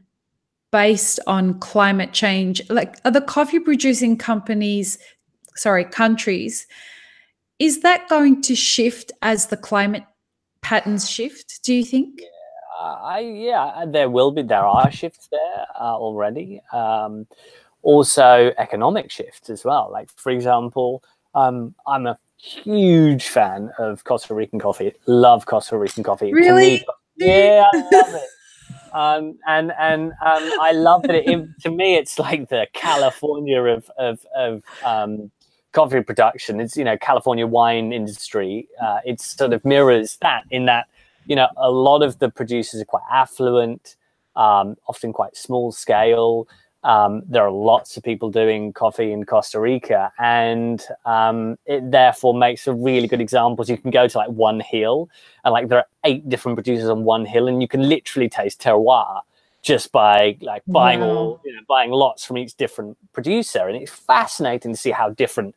based on climate change? Like, are the coffee producing countries, is that going to shift as the climate patterns shift, do you think? There will be. There are shifts there already. Also economic shifts as well. Like, for example, I'm a huge fan of Costa Rican coffee. Love Costa Rican coffee. Really? Yeah, I love it. I love that. To me, it's like the California of coffee production. It's California wine industry. It sort of mirrors that in that a lot of the producers are quite affluent, often quite small scale. There are lots of people doing coffee in Costa Rica, and it therefore makes a really good example. So you can go to like one hill, and there are 8 different producers on one hill, and you can literally taste terroir just by buying buying lots from each different producer. And it's fascinating to see how different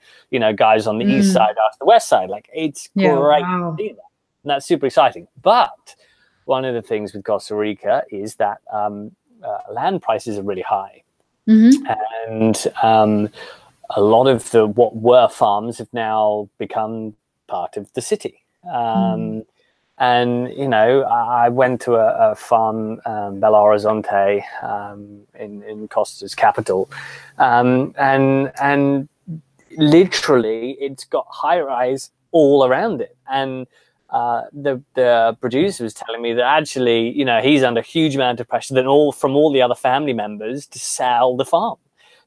guys on the east side are to the west side. It's great to see that, and that's super exciting. But one of the things with Costa Rica is that land prices are really high. And a lot of what were farms have now become part of the city. And I went to a farm, Belo Horizonte, in Costa's capital, and literally it's got high rise all around it, and the producer was telling me that actually, you know, he's under a huge amount of pressure from all the other family members to sell the farm,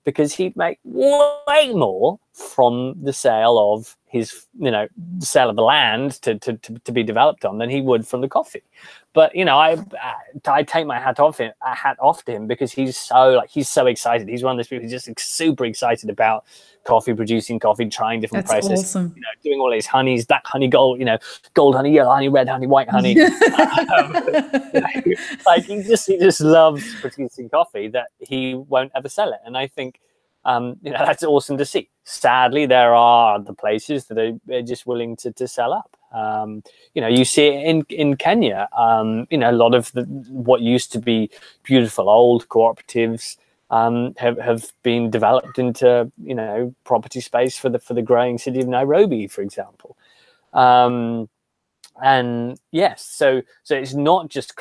because he'd make way more from the sale of his, you know, the sale of the land to be developed on than he would from the coffee. But, you know, I take my hat off to him, because he's so excited. He's one of those people who's just super excited about coffee, producing coffee, trying different processes. Awesome. You know, doing all his honeys, black honey, gold, you know, gold honey, yellow honey, red honey, white honey. You know, like he just loves producing coffee that he won't ever sell it. And I think, you know, that's awesome to see. Sadly, there are other places that are just willing to sell up. You know, you see it in Kenya. You know, a lot of what used to be beautiful old cooperatives have been developed into, you know, property space for the growing city of Nairobi, for example. And yes, so it's not just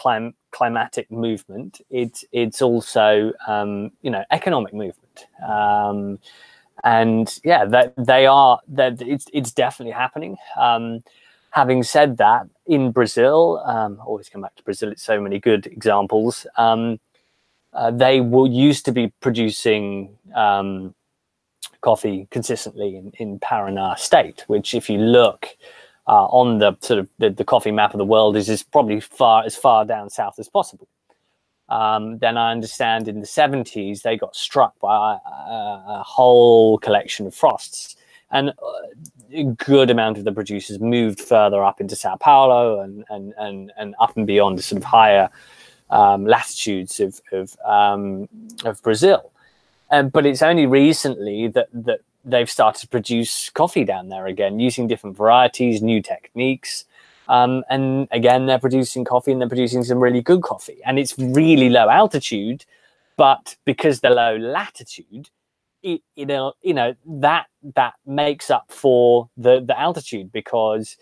climatic movement; it's also you know, economic movement. And yeah, it's definitely happening. Having said that, in Brazil, always come back to Brazil. It's so many good examples. They used to be producing coffee consistently in Paraná state, which, if you look on the sort of the coffee map of the world, is probably as far down south as possible. Then I understand in the 70s they got struck by a whole collection of frosts, and a good amount of the producers moved further up into Sao Paulo and up and beyond the sort of higher latitudes of Brazil. But it's only recently that they've started to produce coffee down there again, using different varieties, new techniques. And again, they're producing coffee, and they're producing some really good coffee. And it's really low altitude, but because they're low latitude, you know, that makes up for the altitude, because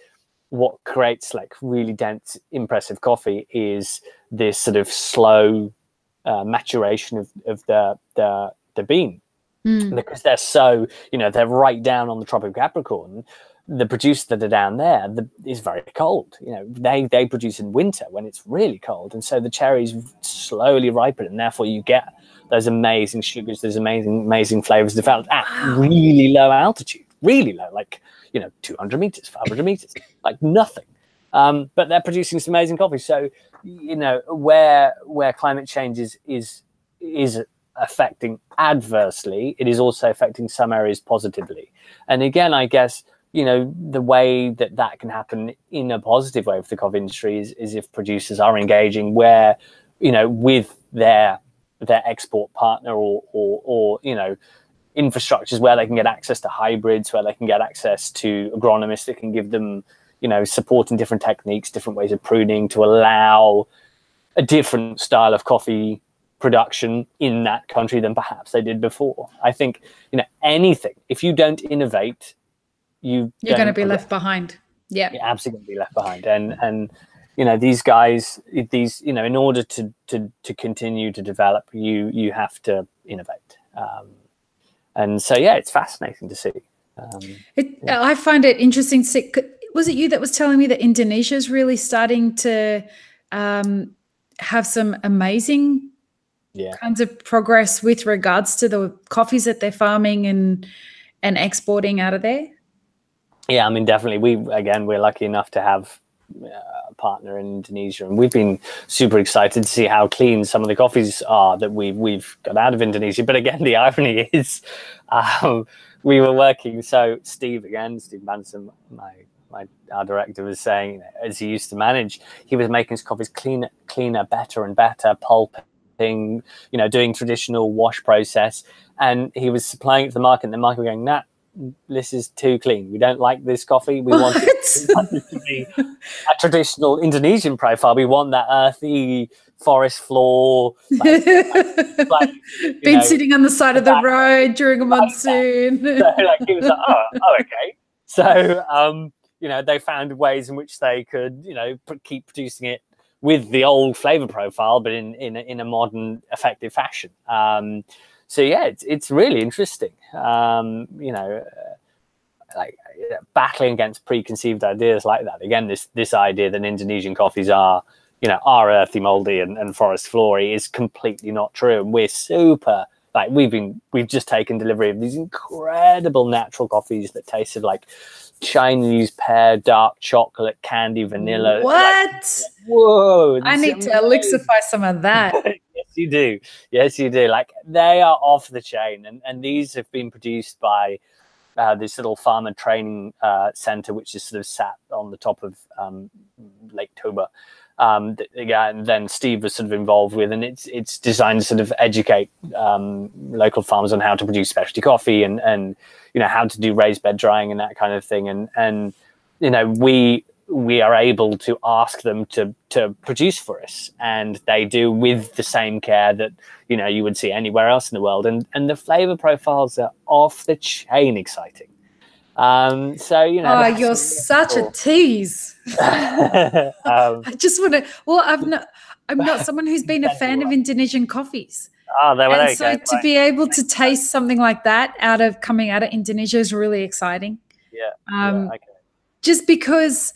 what creates like really dense, impressive coffee is this sort of slow maturation of the bean. Because they're so, you know, they're right down on the Tropic of Capricorn. The producers that are down there is very cold. You know, they produce in winter when it's really cold, and so the cherries slowly ripen, and therefore you get those amazing sugars, those amazing flavors developed at really low altitude, really low, like, you know, 200 meters, 500 meters, like nothing. But they're producing some amazing coffee. So, you know, where climate change is affecting adversely, it is also affecting some areas positively. And again, I guess, you know, the way that can happen in a positive way for the coffee industry is if producers are engaging where, you know, with their export partner or you know, infrastructures where they can get access to hybrids, where they can get access to agronomists that can give them, you know, support in different techniques, different ways of pruning to allow a different style of coffee production in that country than perhaps they did before. I think, you know, anything, if you don't innovate, you're going to be left behind. Yeah, you're absolutely left behind. And you know, these guys, you know, in order to continue to develop, you have to innovate. And so, yeah, it's fascinating to see. I find it interesting to see. Was it you that was telling me that Indonesia is really starting to have some amazing kinds of progress with regards to the coffees that they're farming and exporting out of there? Yeah, I mean, definitely. We're lucky enough to have a partner in Indonesia, and we've been super excited to see how clean some of the coffees are that we've got out of Indonesia. But again, the irony is, we were working. So Steve Manson, our director, was saying, you know, as he used to manage, he was making his coffees cleaner, better and better, pulping, you know, doing traditional wash process, and he was supplying it to the market, and the market was going, nah, this is too clean. We don't like this coffee. We want it to be a traditional Indonesian profile. We want that earthy forest floor. Like, been sitting on the side of the road during a monsoon. So, like, he was like, oh, okay. So, you know, they found ways in which they could, you know, keep producing it with the old flavor profile, but in a modern, effective fashion. So yeah, it's really interesting. You know, battling against preconceived ideas like that. Again, this idea that Indonesian coffees are, are earthy, moldy, and forest flory is completely not true. And we're super, like, we've just taken delivery of these incredible natural coffees that tasted like Chinese pear, dark chocolate, candy, vanilla. What? Like, whoa! I need to elixify some of that. Yes, you do. Yes, you do. Like, they are off the chain, and these have been produced by this little farmer training center, which is sort of sat on the top of Lake Toba. And then Steve was sort of involved with, and it's designed to sort of educate local farmers on how to produce specialty coffee and how to do raised bed drying and that kind of thing. And we are able to ask them to produce for us, and they do with the same care that you would see anywhere else in the world. And the flavor profiles are off the chain exciting. So you're such a tease. I just want to. Well, I'm not someone who's been a fan of Indonesian coffees. To be able to taste something like that coming out of Indonesia is really exciting. Yeah. Just because,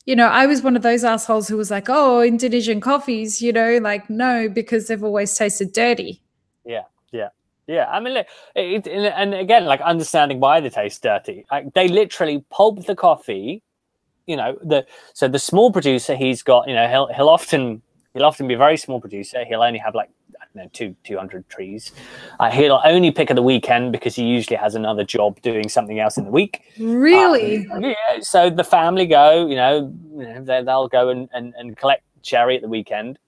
I was one of those assholes who was like, oh, Indonesian coffees, like, no, because they've always tasted dirty. Yeah, I mean, look, and again, like, understanding why they taste dirty. Like, they literally pulp the coffee. So the small producer, he's got, he'll often be a very small producer. He'll only have, like, I don't know, 200 trees. He'll only pick at the weekend because he usually has another job doing something else in the week. Really? Yeah. So the family go, they'll go and collect cherry at the weekend.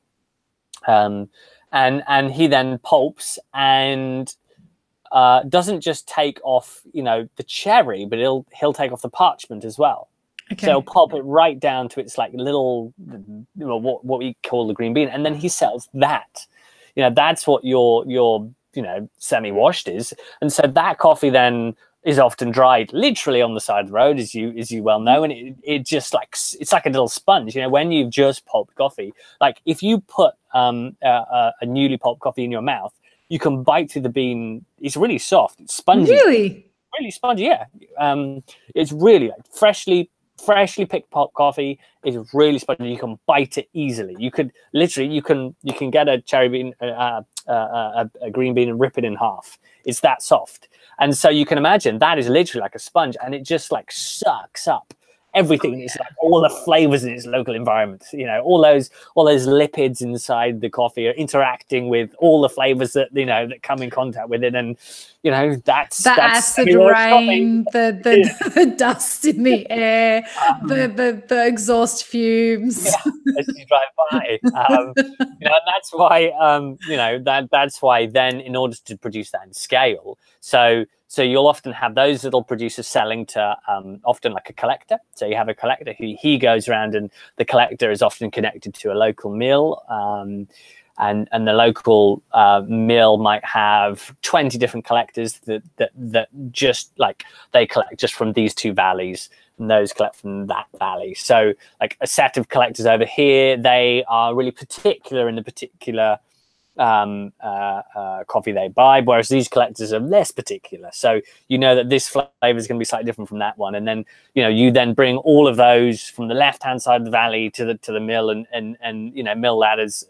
And he then pulps and doesn't just take off, the cherry, but he'll take off the parchment as well. Okay. So he'll pulp it right down to its like little, what we call the green bean, and then he sells that. That's what your semi-washed is, and so that coffee then is often dried literally on the side of the road, as you well know, and it just like, it's like a little sponge. When you've just pulped coffee, like if you put a newly pulped coffee in your mouth, you can bite through the bean. It's really soft. It's spongy. Really spongy. Yeah. It's really like freshly picked pulp coffee is really spongy. You can bite it easily. You could literally, you can get a cherry bean, a green bean, and rip it in half. It's that soft. And so you can imagine that is literally like a sponge, and it just like sucks up everything. It's like all the flavors in its local environment. All those lipids inside the coffee are interacting with all the flavors that that come in contact with it, and that's the acid rain, the dust in the air, the exhaust fumes. As you drive by, and that's why that's why then, in order to produce that in scale, so you'll often have those little producers selling to often like a collector. So you have a collector who he goes around, and the collector is often connected to a local mill. And the local mill might have 20 different collectors that just like they collect just from these two valleys, and those collect from that valley. So like a set of collectors over here, they are really particular in the particular coffee they buy, whereas these collectors are less particular. So that this flavor is going to be slightly different from that one, and then you then bring all of those from the left hand side of the valley to the mill, and mill that as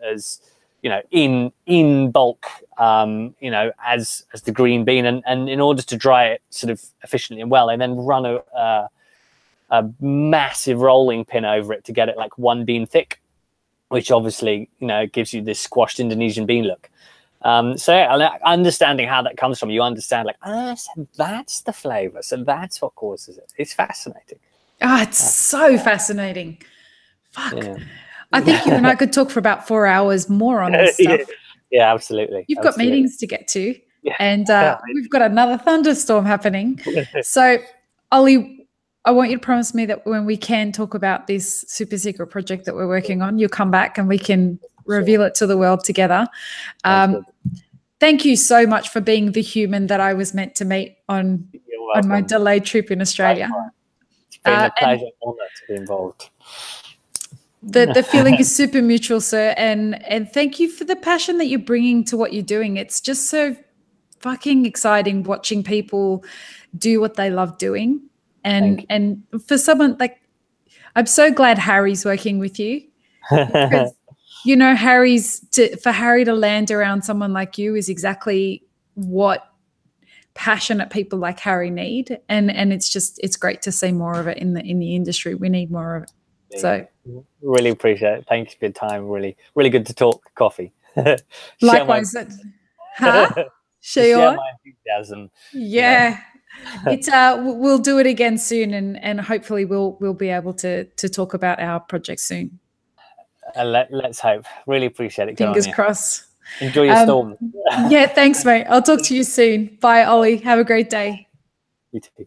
in bulk, as the green bean, and in order to dry it sort of efficiently and well, and then run a massive rolling pin over it to get it like one bean thick, which obviously gives you this squashed Indonesian bean look. So understanding how that comes from, you understand like, so that's the flavor, so that's what causes it. It's fascinating. It's so fascinating. Fuck. Yeah. I think you and I could talk for about 4 hours more on this stuff. Yeah, absolutely. You've got meetings to get to, and we've got another thunderstorm happening. So, Ollie, I want you to promise me that when we can talk about this super secret project that we're working on, you'll come back and we can reveal it to the world together. Thank you so much for being the human that I was meant to meet on my delayed trip in Australia. It's been a pleasure and honor to be involved. The feeling is super mutual, sir, and thank you for the passion that you're bringing to what you're doing. It's just so fucking exciting watching people do what they love doing. And for someone like, I'm so glad Harry's working with you, because, you know, for Harry to land around someone like you is exactly what passionate people like Harry need. And it's great to see more of it in the industry. We need more of it. So really appreciate it. Thanks for your time. Really, really good to talk coffee. Likewise. Share my enthusiasm. Yeah. It's we'll do it again soon, and hopefully we'll be able to talk about our project soon. Let's hope. Really appreciate it. Fingers crossed. Enjoy your storm. Yeah, thanks, mate. I'll talk to you soon. Bye, Ollie. Have a great day. You too.